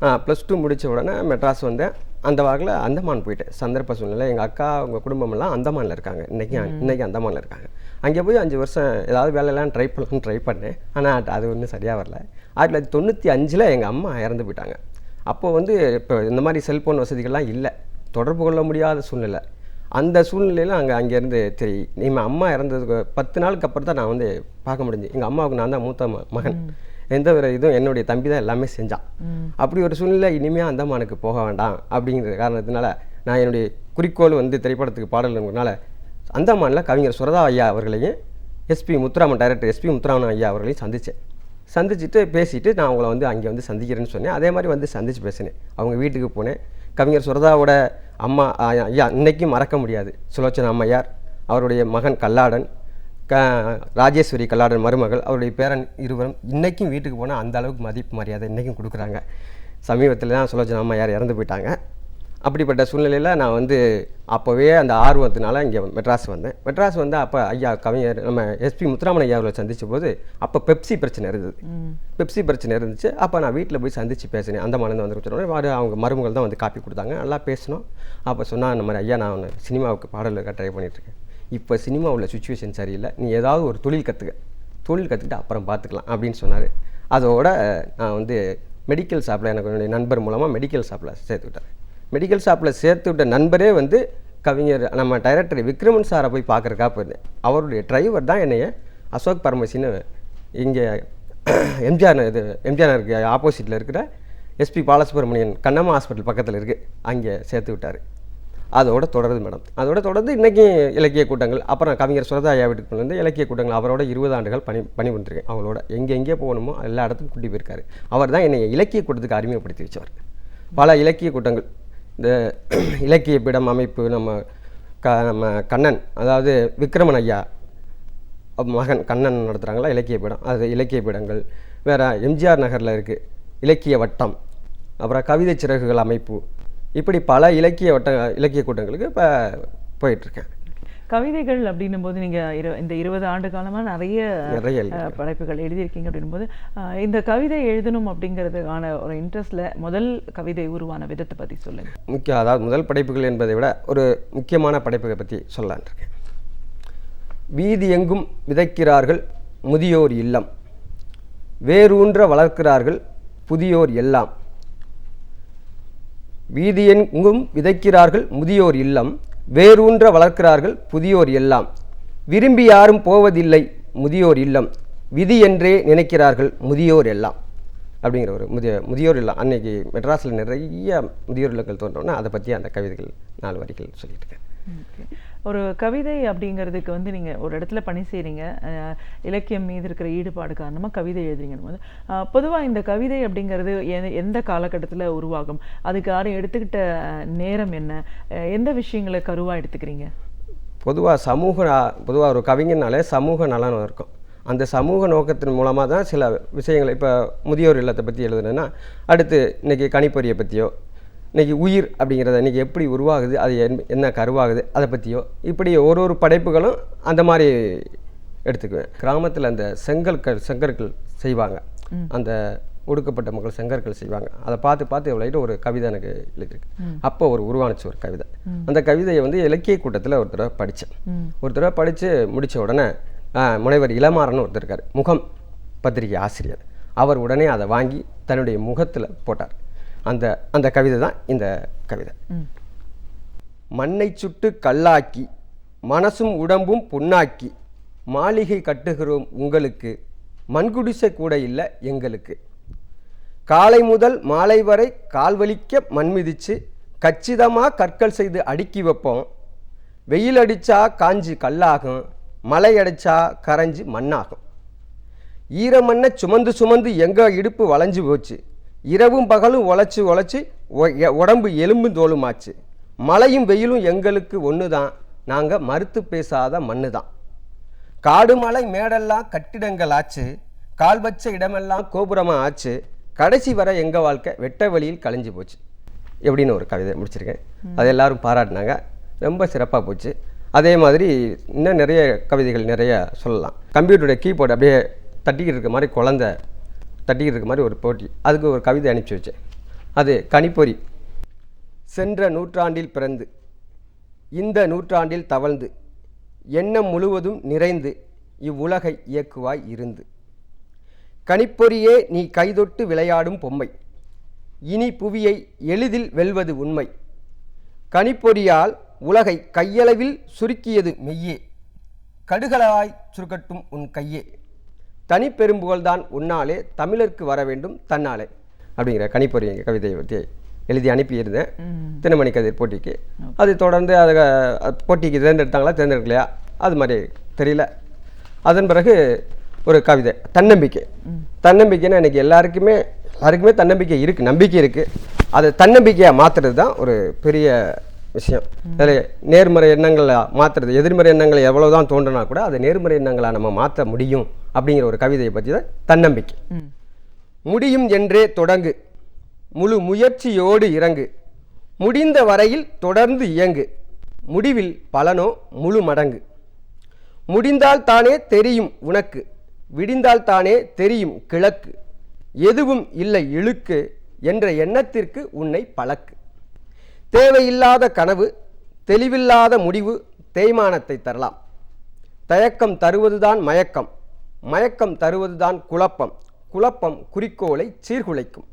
Speaker 5: +2 முடித்த உடனே மெட்ராஸ் வந்தேன். அந்த வாக்கில் அந்தமான் போயிட்டேன். சந்தர்ப்ப சூழ்நிலை, எங்கள் அக்கா, அவங்க குடும்பமெல்லாம் அந்தமானில் இருக்காங்க. இன்றைக்கி அந்தமானில் இருக்காங்க. அங்கே போய் 5 வருஷம் ஏதாவது வேலையெல்லாம் ட்ரை பண்ணேன். ஆனால் அது ஒன்றும் சரியாக வரல. 1995 எங்கள் அம்மா இறந்து போயிட்டாங்க. அப்போது வந்து இப்போ இந்த மாதிரி செல்ஃபோன் வசதிகள்லாம் இல்லை, தொடர்பு கொள்ள முடியாத சூழ்நிலை. அந்த சூழ்நிலையில் அங்கேருந்து இனிமேல் அம்மா இறந்ததுக்கு 10 நாளுக்கு அப்புறம் தான் நான் வந்து பார்க்க முடிஞ்சு. எங்கள் அம்மாவுக்கு நான் தான் மூத்த மகன். எந்த ஒரு இதுவும் என்னுடைய தம்பி தான் எல்லாமே செஞ்சான். அப்படி ஒரு சூழ்நிலை, இனிமேல் அந்தமானுக்கு போக வேண்டாம் அப்படிங்கிற காரணத்தினால நான் என்னுடைய குறிக்கோள் வந்து திரைப்படத்துக்கு பாடல்னால அந்தமானில் கவிஞர் சுரதா ஐயா அவர்களையும் டைரக்டர் எஸ்பி முத்துராமன் ஐயா அவர்களையும் சந்திச்சுட்டு பேசிட்டு நான் அவங்கள வந்து அங்கே வந்து சந்திக்கிறேன்னு சொன்னேன். அதே மாதிரி வந்து சந்திச்சு பேசினேன். அவங்க வீட்டுக்கு போனேன். கவிஞர் சுரதாவோட அம்மா ஐயா இன்றைக்கும் மறக்க முடியாது, சுலோச்சனா அம்மையார், அவருடைய மகன் கல்லாடன், ராஜேஸ்வரி கல்லாடன் மருமகள், அவருடைய பேரன் இருவரும் இன்றைக்கும் வீட்டுக்கு போனால் அந்த அளவுக்கு மதிப்பு மரியாதை இன்றைக்கும் கொடுக்குறாங்க. சமீபத்தில் தான் சுலோச்சனா அம்மையார் இறந்து போயிட்டாங்க. அப்படிப்பட்ட சூழ்நிலையில் நான் வந்து அப்போவே அந்த ஆர்வத்தினால இங்கே மெட்ராஸ் வந்தேன். அப்போ ஐயா கவிஞர் நம்ம எஸ்பி முத்துராமன் ஐயா அவர்களை சந்தித்த போது அப்போ பெப்சி பிரச்சனை இருந்துச்சு. அப்போ நான் வீட்டில் போய் சந்தித்து பேசினேன். அந்தமானந்து வந்து சொன்னோடனே அவங்க மருமகள் தான் வந்து காப்பி கொடுத்தாங்க. நல்லா பேசினோம். அப்போ சொன்னால் இந்த மாதிரி ஐயா நான் சினிமாவுக்கு பாடலுக்கு ட்ரை பண்ணிகிட்ருக்கேன். இப்போ சினிமா உள்ள சுச்சுவேஷன் சரியில்லை, நீ ஏதாவது ஒரு தொழில் கற்றுக்கிட்டு அப்புறம் பார்த்துக்கலாம் அப்படின்னு சொன்னார். அதோட நான் வந்து மெடிக்கல் ஷாப்பில் எனக்கு என்னுடைய நண்பர் மூலமாக மெடிக்கல் ஷாப்பில் சேர்த்து விட்டார். மெடிக்கல் ஷாப்பில் சேர்த்து விட்ட நண்பரே வந்து கவிஞர் நம்ம டைரக்டர் விக்ரமன் சாரை போய் பார்க்குறக்கா போயிருந்தேன். அவருடைய டிரைவர் தான் என்னைய அசோக் பார்மசின்னு இங்கே எம்ஜிஆர் நகருக்கு ஆப்போசிட்டில் இருக்கிற எஸ்பி பாலசுப்ரமணியன் கண்ணம்மா ஹாஸ்பிட்டல் பக்கத்தில் இருக்குது, அங்கே சேர்த்து விட்டார். அதோட தொடருது மேடம். அதோட தொடர்ந்து இன்றைக்கி இலக்கிய கூட்டங்கள், அப்புறம் கவிஞர் சுரதா ஐயா வீட்டுக்கு வந்து இலக்கிய கூட்டங்கள் அவரோட 20 ஆண்டுகள் பணி பண்ணிருக்கேன். அவங்களோட எங்கே போகணுமோ எல்லா இடத்துக்கும் கூட்டி போயிருக்காரு. அவர் தான் என்னை இலக்கிய கூட்டத்துக்கு அறிமுகப்படுத்தி வச்சவர். பல இலக்கிய கூட்டங்கள், இந்த இலக்கிய பீடம் அமைப்பு நம்ம கண்ணன், அதாவது விக்ரமன் ஐயா மகன் கண்ணன் நடத்துகிறாங்களா இலக்கிய பீடம், அது இலக்கிய பீடங்கள். வேறு எம்ஜிஆர் நகரில் இருக்குது இலக்கிய வட்டம், அப்புறம் கவிதை சிறகுகள் அமைப்பு, இப்படி பல இலக்கிய கூட்டங்களுக்கு இப்போ போயிட்டுருக்கேன்.
Speaker 4: கவிதைகள் அப்படின்னும் போது நீங்கள் இந்த 20 ஆண்டு காலமாக நிறைய படைப்புகள் எழுதியிருக்கீங்க அப்படின்னும் போது இந்த கவிதை எழுதணும் அப்படிங்கிறதுக்கான ஒரு இன்ட்ரெஸ்டில் முதல் கவிதை உருவான விதத்தை பற்றி சொல்லுங்கள்.
Speaker 5: அதாவது முதல் படைப்புகள் என்பதை விட ஒரு முக்கியமான படைப்புகளை பற்றி சொல்லலான் இருக்கேன். வீதி எங்கும் விதைக்கிறார்கள் முதியோர் இல்லம், வேரூன்ற வளர்க்கிறார்கள் புதியோர் எல்லாம். வீதி எங்கும் விதைக்கிறார்கள் முதியோர் இல்லம், வேரூன்ற வளர்க்கிறார்கள் புதியோர் எல்லாம். விரும்பி யாரும் போவதில்லை முதியோர் இல்லம், விதி என்றே நினைக்கிறார்கள் முதியோர் எல்லாம். அப்படிங்கிற ஒரு முதியோர் இல்லம். அன்னைக்கு மெட்ராஸில் நிறைய முதியோர் இல்லங்கள் தோன்றோன்னா அதை பற்றி அந்த கவிதைகள் 4 வரிகள் சொல்லிட்டு இருக்கேன்.
Speaker 4: ஒரு கவிதை அப்படிங்கிறதுக்கு வந்து நீங்கள் ஒரு இடத்துல பணி செய்கிறீங்க, இலக்கியம் மீது இருக்கிற ஈடுபாடு காரணமாக கவிதை எழுதுறீங்கன்னு போது பொதுவாக இந்த கவிதை அப்படிங்கிறது எந்த காலகட்டத்தில் உருவாகும், அதுக்கு யாரும் எடுத்துக்கிட்ட நேரம் என்ன, எந்த விஷயங்களை கருவாக எடுத்துக்கிறீங்க?
Speaker 5: பொதுவாக ஒரு கவிஞனாலே சமூக நலன் இருக்கும். அந்த சமூக நோக்கத்தின் மூலமாக தான் சில விஷயங்களை, இப்போ முதியோர் இல்லத்தை பற்றி எழுதுனேன்னா அடுத்து இன்றைக்கி கணிப்பொறியை பற்றியோ, இன்றைக்கி உயிர் அப்படிங்கிறத இன்றைக்கி எப்படி உருவாகுது, அது என்ன கருவாகுது அதை பற்றியோ, இப்படி ஒரு படைப்புகளும் அந்த மாதிரி எடுத்துக்குவேன். கிராமத்தில் அந்த செங்கற்கள் செய்வாங்க, அந்த ஒடுக்கப்பட்ட மக்கள் செங்கற்கள் செய்வாங்க, அதை பார்த்து எவ்வளோ ஒரு கவிதை எனக்கு எழுதியிருக்கு. அப்போ உருவானுச்சு ஒரு கவிதை. அந்த கவிதையை வந்து இலக்கிய கூட்டத்தில் ஒரு தடவை படித்தேன். ஒரு தடவை படித்து முடித்த உடனே முனைவர் இளமாறன் ஒருத்தர் இருக்கார், முகம் பத்திரிகை ஆசிரியர். அவர் உடனே அதை வாங்கி தன்னுடைய முகத்தில் போட்டார். அந்த கவிதை தான் இந்த கவிதை. மண்ணை சுட்டு கல்லாக்கி மனசும் உடம்பும் பொன்னாக்கி மாளிகை கட்டுகிறோம் உங்களுக்கு, மண்குடிசை கூட இல்லை எங்களுக்கு. காலை முதல் மாலை வரை கால்வலிக்க மண் மிதிச்சு கச்சிதமாக கற்கள் செய்து அடுக்கி வைப்போம். வெயில் அடித்தா காஞ்சி கல்லாகும், மழை அடித்தா கரைஞ்சி மண்ணாகும். ஈரமண்ணை சுமந்து எங்கள் இடுப்பு வளைஞ்சு போச்சு, இரவும் பகலும் உழைச்சி உடம்பு எலும்பு தோலுமாச்சு. மழையும் வெயிலும் எங்களுக்கு ஒன்று தான், நாங்கள் மறுத்து பேசாத மண்ணு தான். காடு மலை மேடெல்லாம் கட்டிடங்கள் ஆச்சு, கால் வச்ச இடமெல்லாம் கோபுரமாக ஆச்சு. கடைசி வரை எங்கள் வாழ்க்கை வெட்ட வழியில் கழிஞ்சு போச்சு. எப்படின்னு ஒரு கவிதை முடிச்சிருக்கேன். அதை எல்லாரும் பாராட்டினாங்க, ரொம்ப சிறப்பாக போச்சு. அதே மாதிரி இன்னும் நிறைய கவிதைகள் நிறைய சொல்லலாம். கம்ப்யூட்டருடைய கீபோர்டு அப்படியே தட்டிக்கிட்டு இருக்க மாதிரி, குழந்தை தட்டிக்கிட்டு இருக்க மாதிரி ஒரு போட்டி, அதுக்கு ஒரு கவிதை அனுப்பிச்சி வச்சேன். அது கணிப்பொறி. சென்ற நூற்றாண்டில் பிறந்து இந்த நூற்றாண்டில் தவழ்ந்து எண்ணம் முழுவதும் நிறைந்து இவ்வுலகை இயக்குவாய் இருந்து. கணிப்பொறியே நீ கைதொட்டு விளையாடும் பொம்மை, இனி புவியை எளிதில் வெல்வது உண்மை. கணிப்பொறியால் உலகை கையளவில் சுருக்கியது மெய்யே, கடுகளாய் சுருக்கட்டும் உன் கையே. தனிப்பெரும்புகழ்தான் உன்னாலே தமிழருக்கு வர வேண்டும் தன்னாலே. அப்படிங்கிற கணிப்பொறி கவிதையை பற்றி எழுதி அனுப்பியிருந்தேன் தினமணி கதிர் போட்டிக்கு. அது தொடர்ந்து அதை போட்டிக்கு தேர்ந்தெடுக்கலையா அது மாதிரி தெரியல. அதன் பிறகு ஒரு கவிதை தன்னம்பிக்கைன்னு எனக்கு எல்லாருக்குமே தன்னம்பிக்கை இருக்குது, நம்பிக்கை இருக்குது. அதை தன்னம்பிக்கையாக மாற்றுறது தான் ஒரு பெரிய விஷயம். அதில் நேர்மறை எண்ணங்களை மாற்றுறது, எதிர்மறை எண்ணங்களை எவ்வளோதான் தோன்றினா கூட அதை நேர்மறை எண்ணங்களை நம்ம மாற்ற முடியும் அப்படிங்கிற ஒரு கவிதையை பற்றி தான் தன்னம்பிக்கை. முடியும் என்றே தொடங்கு, முழு முயற்சியோடு இறங்கு, முடிந்த வரையில் தொடர்ந்து இயங்கு, முடிவில் பலனோ முழு மடங்கு. முடிந்தால் தானே தெரியும் உனக்கு, விடிந்தால் தானே தெரியும் கிழக்கு. எதுவும் இல்லை இழுக்கு என்ற எண்ணத்திற்கு உன்னை பழக்கு. தேவையில்லாத கனவு, தெளிவில்லாத முடிவு தேய்மானத்தை தரலாம். தயக்கம் தருவதுதான் மயக்கம், மயக்கம் தருவதுதான் குழப்பம், குழப்பம் குறிக்கோளை சீர்குலைக்கும்.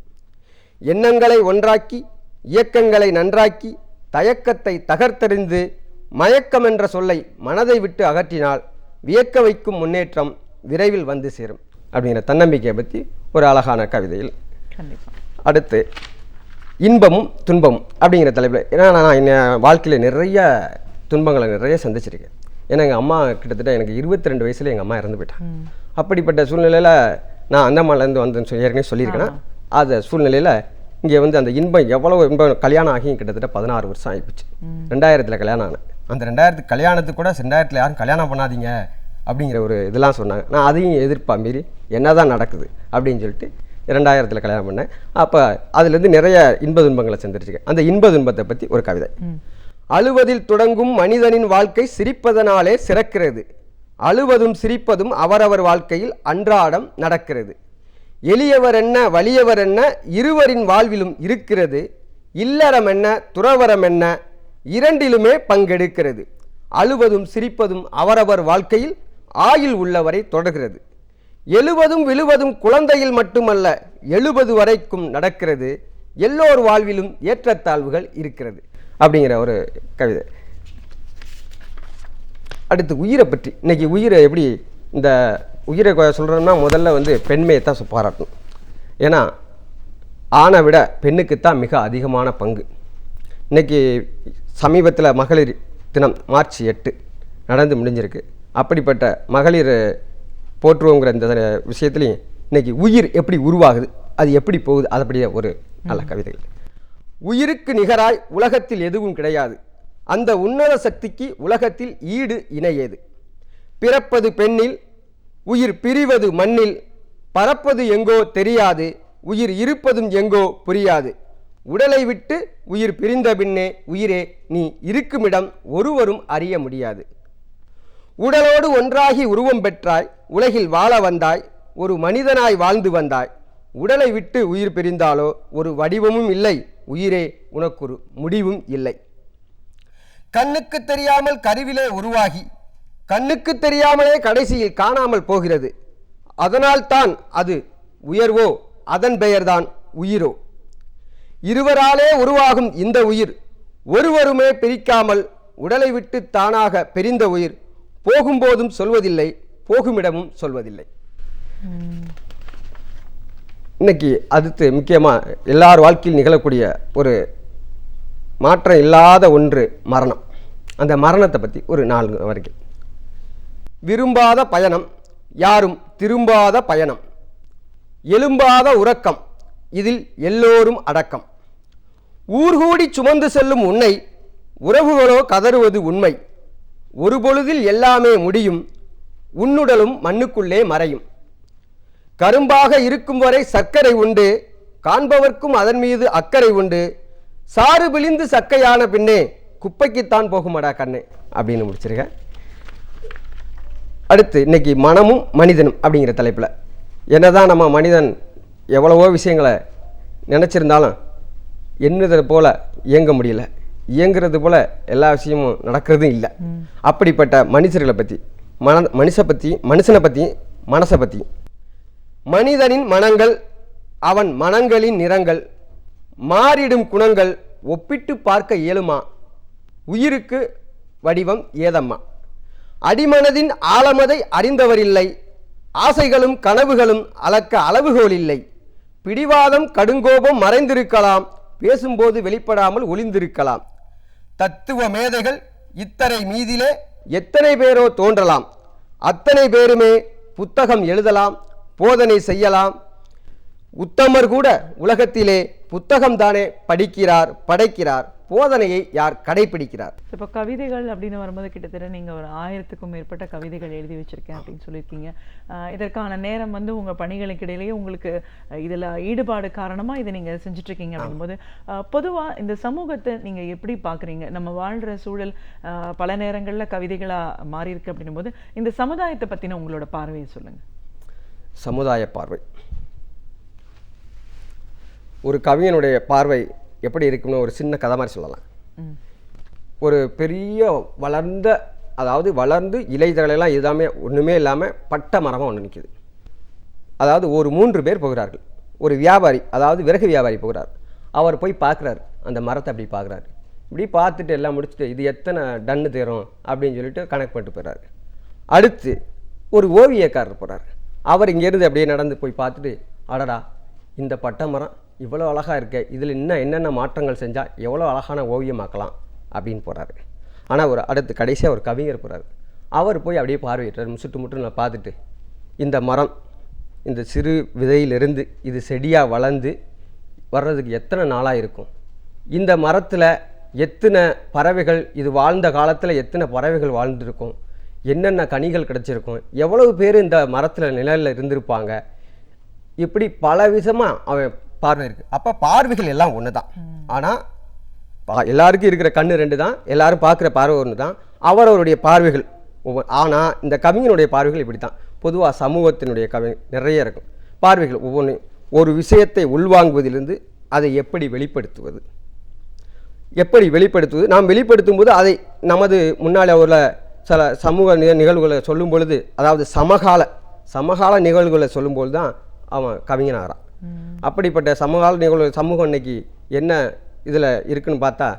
Speaker 5: எண்ணங்களை ஒன்றாக்கி இயக்கங்களை நன்றாக்கி தயக்கத்தை தகர்த்தெறிந்து மயக்கம் என்ற சொல்லை மனதை விட்டு அகற்றினால் வியக்க வைக்கும் முன்னேற்றம் விரைவில் வந்து சேரும் அப்படிங்கிற தன்னம்பிக்கையை பற்றி ஒரு அழகான கவிதையில். அடுத்து இன்பமும் துன்பமும் அப்படிங்கிற தலைப்பில், ஏன்னா நான் என் வாழ்க்கையில் நிறைய துன்பங்களை நிறைய சந்திச்சிருக்கேன். ஏன்னா எங்கள் அம்மா கிட்டத்தட்ட எனக்கு 22 வயசில் எங்கள் அம்மா இறந்து போயிட்டாங்க. அப்படிப்பட்ட சூழ்நிலையில் நான் அந்தம்மாலேருந்து வந்தேன்னு ஏற்கனவே சொல்லியிருக்கேன்னா, அந்த சூழ்நிலையில் இங்கே வந்து அந்த இன்பம் எவ்வளோ இன்பம், கல்யாணம் ஆகி கிட்டத்தட்ட 16 வருஷம் ஆகிப்போச்சு. 2000 கல்யாணம் ஆனேன். அந்த 2000 கல்யாணத்துக்கு கூட 2000 யாரும் கல்யாணம் பண்ணாதீங்க அப்படிங்கிற ஒரு இதெல்லாம் சொன்னாங்க. நான் அதையும் எதிர்ப்பா மீறி என்ன தான் நடக்குது அப்படின்னு சொல்லிட்டு 2000 கல்யாணம் பண்ணேன். அப்போ அதுலேருந்து நிறைய இன்ப துன்பங்களை சந்திச்சிருக்கேன். அந்த இன்ப துன்பத்தை பற்றி ஒரு கவிதை. அழுவதில் தொடங்கும் மனிதனின் வாழ்க்கை சிரிப்பதனாலே சிறக்கிறது. அழுவதும் சிரிப்பதும் அவரவர் வாழ்க்கையில் அன்றாடம் நடக்கிறது. எளியவர் என்ன வலியவர் என்ன இருவரின் வாழ்விலும் இருக்கிறது. இல்லறம் என்ன துறவரம் என்ன இரண்டிலுமே பங்கெடுக்கிறது. அழுவதும் சிரிப்பதும் அவரவர் வாழ்க்கையில் ஆயுள் உள்ளவரை தொடர்கிறது. எழுவதும் விழுவதும் குழந்தையில் மட்டுமல்ல 70 வரைக்கும் நடக்கிறது. எல்லோர் வாழ்விலும் ஏற்றத்தாழ்வுகள் இருக்கிறது அப்படிங்கிற ஒரு கவிதை. அடுத்து உயிரை பற்றி. இன்னைக்கு உயிரை எப்படி, இந்த உயிரை சொல்கிறோம்னா முதல்ல வந்து பெண்மையை தான் பாராட்டணும். ஏன்னா ஆணை விட பெண்ணுக்குத்தான் மிக அதிகமான பங்கு. இன்னைக்கு சமீபத்தில் மகளிர் தினம் March 8 நடந்து முடிஞ்சிருக்கு. அப்படிப்பட்ட மகளிர் போற்றுவோங்கிற இந்த விஷயத்துலையும் இன்னைக்கு உயிர் எப்படி உருவாகுது, அது எப்படி போகுது, அதுபடியே ஒரு நல்ல கவிதைகள். உயிருக்கு நிகராய் உலகத்தில் எதுவும் கிடையாது. அந்த உன்னத சக்திக்கு உலகத்தில் ஈடு இணையேது. பிறப்பது பெண்ணில் உயிர் பிரிவது மண்ணில். பறப்பது எங்கோ தெரியாது உயிர் இருப்பதும் எங்கோ புரியாது. உடலை விட்டு உயிர் பிரிந்த பின்னே உயிரே நீ இருக்குமிடம் ஒருவரும் அறிய முடியாது. உடலோடு ஒன்றாகி உருவம் பெற்றாய் உலகில் வாழ வந்தாய் ஒரு மனிதனாய் வாழ்ந்து வந்தாய். உடலை விட்டு உயிர் பிரிந்தாலோ ஒரு வடிவமும் இல்லை உயிரே உனக்கொரு முடிவும் இல்லை. கண்ணுக்கு தெரியாமல் கருவிலே உருவாகி கண்ணுக்கு தெரியாமலே கடைசியில் காணாமல் போகிறது. அதனால்தான் அது உயர்வோ அதன் பெயர்தான் உயிரோ. இருவராலே உருவாகும் இந்த உயிர் ஒருவருமே பிரிக்காமல் உடலை விட்டு தானாக பிரிந்த உயிர் போகும்போதும் சொல்வதில்லை போகுமிடமும் சொல்வதில்லை. இன்னைக்கு அடுத்து முக்கியமாக எல்லார் வாழ்க்கையில் நிகழக்கூடிய ஒரு மாற்றம் இல்லாத ஒன்று மரணம். அந்த மரணத்தை பற்றி ஒரு 4 வரைக்கும். விரும்பாத பயணம் யாரும் திரும்பாத பயணம். எழும்பாத உறக்கம் இதில் எல்லோரும் அடக்கம். ஊர்கூடி சுமந்து செல்லும் உன்னை உறவுகளோ கதறுவது உண்மை. ஒரு பொழுதில் எல்லாமே முடியும் உன்னுடலும் மண்ணுக்குள்ளே மறையும். கரும்பாக இருக்கும் வரை சர்க்கரை உண்டு காண்பவர்க்கும் அதன் மீது அக்கறை உண்டு. சாறு பிழிந்து சக்கையான பின்னே குப்பைக்குத்தான் போகுமாடா கண்ணே அப்படின்னு முடிச்சிருக்கேன். அடுத்து இன்னைக்கு மனமும் மனிதனும் அப்படிங்கிற தலைப்பில், என்னதான் நம்ம மனிதன் எவ்வளவோ விஷயங்களை நினச்சிருந்தாலும் எண்ணுறது போல் இயங்க முடியல, இயங்குறது போல் எல்லா விஷயமும் நடக்கிறதும் இல்லை. அப்படிப்பட்ட மனுஷர்களை பற்றி மனுஷனை பற்றி மனசை பற்றி. மனிதனின் மனங்கள் அவன் மனங்களின் நிறங்கள் மாறிடும் குணங்கள் ஒப்பிட்டு பார்க்க இயலுமா உயிருக்கு வடிவம் ஏதம்மா. அடிமனதின் ஆழமதை அறிந்தவரில்லை ஆசைகளும் கனவுகளும் அளக்க அளவுகோல் இல்லை. பிடிவாதம் கடுங்கோபம் மறைந்திருக்கலாம் பேசும்போது வெளிப்படாமல் ஒளிந்திருக்கலாம். தத்துவ மேதைகள் இத்தனை மீதிலே எத்தனை பேரோ தோன்றலாம். அத்தனை பேருமே புத்தகம் எழுதலாம் போதனை செய்யலாம். உத்தமர் கூட உலகத்திலே புத்தகம்தானே படிக்கிறார் படைக்கிறார் போதனையை யார் கடைபிடிக்கிறார்.
Speaker 4: இப்போ கவிதைகள் அப்படின்னு வரும்போது கிட்டத்தட்ட நீங்கள் ஒரு 1000க்கும் மேற்பட்ட கவிதைகள் எழுதி வச்சிருக்கேன் அப்படின்னு சொல்லியிருக்கீங்க. இதற்கான நேரம் வந்து உங்கள் பணிகளுக்கு இடையிலேயே உங்களுக்கு இதில் ஈடுபாடு காரணமாக இதை நீங்கள் செஞ்சுட்ருக்கீங்க அப்படிங்கும்போது பொதுவாக இந்த சமூகத்தை நீங்கள் எப்படி பார்க்குறீங்க? நம்ம வாழ்கிற சூழல் பல நேரங்களில் கவிதைகளாக மாறி இருக்கு அப்படின்னும் போது இந்த சமுதாயத்தை பற்றின உங்களோட பார்வையை சொல்லுங்கள்.
Speaker 5: சமுதாய பார்வை, ஒரு கவிஞனுடைய பார்வை எப்படி இருக்குன்னு ஒரு சின்ன கதை மாதிரி சொல்லலாம். ஒரு பெரிய வளர்ந்து இலைதகளெல்லாம் எல்லாமே ஒன்றுமே இல்லாமல் பட்ட மரமாக ஒன்று நிற்கிது. அதாவது ஒரு 3 பேர் போகிறார்கள். ஒரு வியாபாரி, அதாவது விறகு வியாபாரி போகிறார். அவர் போய் பார்க்குறாரு, அந்த மரத்தை அப்படி பார்க்குறாரு. இப்படி பார்த்துட்டு எல்லாம் முடிச்சுட்டு இது எத்தனை டன்னு தேரும் அப்படின்னு சொல்லிட்டு கணக்கு பண்ணிட்டு போயிடுறாரு. அடுத்து ஒரு ஓவியக்காரர் போகிறார். அவர் இங்கேருந்து அப்படியே நடந்து போய் பார்த்துட்டு, அடடா இந்த பட்டை மரம் இவ்வளோ அழகாக இருக்கே, இதில் இன்னும் என்னென்ன மாற்றங்கள் செஞ்சால் எவ்வளோ அழகான ஓவியமாக்கலாம் அப்படின்னு போகிறாரு. ஆனால் ஒரு அடுத்து கடைசியாக ஒரு கவிஞர் போகிறார். அவர் போய் அப்படியே பார்வையிட்டார், முட்டு பார்த்துட்டு, இந்த மரம் இந்த சிறு விதையிலிருந்து இது செடியாக வளர்ந்து வர்றதுக்கு எத்தனை நாளாக இருக்கும், இந்த மரத்தில் எத்தனை பறவைகள், இது வாழ்ந்த காலத்தில் எத்தனை பறவைகள் வாழ்ந்துருக்கும், என்னென்ன கனிகள் கிடச்சிருக்கும், எவ்வளவு பேர் இந்த மரத்தில் நிழலில் இருந்திருப்பாங்க, இப்படி பல விதமாக அவன் பார்வை இருக்குது. அப்போ பார்வைகள் எல்லாம் ஒன்று தான். ஆனால் எல்லாருக்கும் இருக்கிற கண்ணு 2 தான், எல்லாரும் பார்க்குற பார்வை ஒன்று தான், அவரவருடைய பார்வைகள் ஒவ்வொரு. ஆனால் இந்த கவிஞனுடைய பார்வைகள் இப்படி தான். பொதுவாக சமூகத்தினுடைய நிறைய இருக்கும் பார்வைகள். ஒவ்வொன்று ஒரு விஷயத்தை உள்வாங்குவதிலிருந்து அதை எப்படி வெளிப்படுத்துவது, நாம் வெளிப்படுத்தும் போது அதை நமது முன்னாலே உள்ள சில சமூக நிகழ்வுகளை சொல்லும் பொழுது, அதாவது சமகால நிகழ்வுகளை சொல்லும்போது தான் அவன் கவிஞனாகிறான். அப்படிப்பட்ட சமகால நிகழ்வு சமூகம் இன்னைக்கு என்ன இதில் இருக்குன்னு பார்த்தா,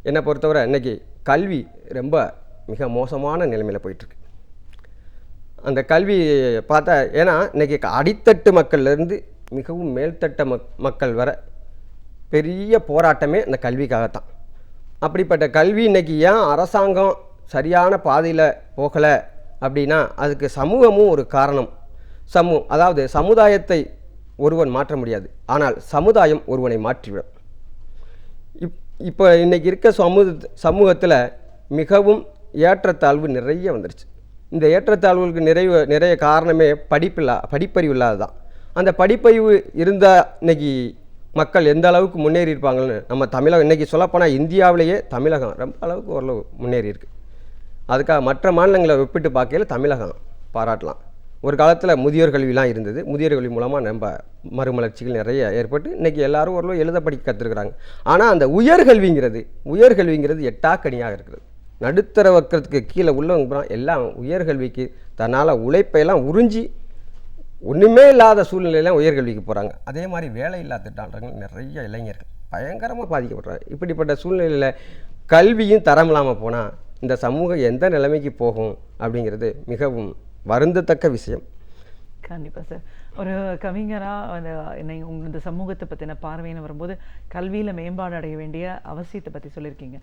Speaker 5: என்னை பொறுத்தவரை இன்னைக்கு கல்வி ரொம்ப மிக மோசமான நிலைமையில் போயிட்டுருக்கு. அந்த கல்வி பார்த்தா, ஏன்னா இன்றைக்கி அடித்தட்டு மக்கள்லேருந்து மிகவும் மேல்தட்ட மக்கள் வர பெரிய போராட்டமே இந்த கல்விக்காகத்தான். அப்படிப்பட்ட கல்வி இன்றைக்கி ஏன் அரசாங்கம் சரியான பாதையில் போகலை அப்படின்னா, அதுக்கு சமூகமும் ஒரு காரணம். அதாவது சமுதாயத்தை ஒருவன் மாற்ற முடியாது, ஆனால் சமுதாயம் ஒருவனை மாற்றிவிடும். இப்போ இன்றைக்கி இருக்க சமூகத்தில் மிகவும் நிறைய வந்துருச்சு. இந்த ஏற்றத்தாழ்வுகளுக்கு நிறைய காரணமே படிப்பறிவு இல்லாது தான். அந்த படிப்பறிவு இருந்தால் இன்றைக்கி மக்கள் எந்த அளவுக்கு முன்னேறி இருப்பாங்கன்னு நம்ம தமிழகம் இன்றைக்கி சொல்லப்போனால் இந்தியாவிலேயே தமிழகம் ரொம்ப அளவுக்கு ஓரளவு முன்னேறி இருக்குது. அதுக்காக மற்ற மாநிலங்களை ஒப்பிட்டு பார்க்கையில் தமிழகம் பாராட்டலாம். ஒரு காலத்தில் முதியோர் கல்விலாம் இருந்தது. முதியோர் கல்வி மூலமாக நம்ம மறுமலர்ச்சிகள் நிறைய ஏற்பட்டு இன்றைக்கி எல்லாரும் ஓரளவு எழுத படிக்க கற்றுருக்குறாங்க. ஆனால் அந்த உயர்கல்விங்கிறது எட்டாக்கனியாக இருக்கிறது. நடுத்தர வர்க்கத்துக்கு கீழே உள்ளவங்க எல்லாம் உயர்கல்விக்கு தன்னால் உழைப்பையெல்லாம் உறிஞ்சி ஒன்றுமே இல்லாத சூழ்நிலையெல்லாம் உயர்கல்விக்கு போகிறாங்க. அதே மாதிரி வேலை இல்லாத திட்டாளர்கள் நிறைய இளைஞர்கள் பயங்கரமாக பாதிக்கப்படுறாங்க. இப்படிப்பட்ட சூழ்நிலையில் கல்வியும் தரம் இல்லாமல் போனால் இந்த சமூகம் எந்த நிலைமைக்கு போகும் அப்படிங்கிறது மிகவும் வருந்தத்தக்க விஷயம்.
Speaker 4: கண்டிப்பாக சார். ஒரு கவிஞராக இந்த சமூகத்தை பற்றின பார்வைன்னு வரும்போது கல்வியில் மேம்பாடு அடைய வேண்டிய அவசியத்தை பற்றி சொல்லியிருக்கீங்க.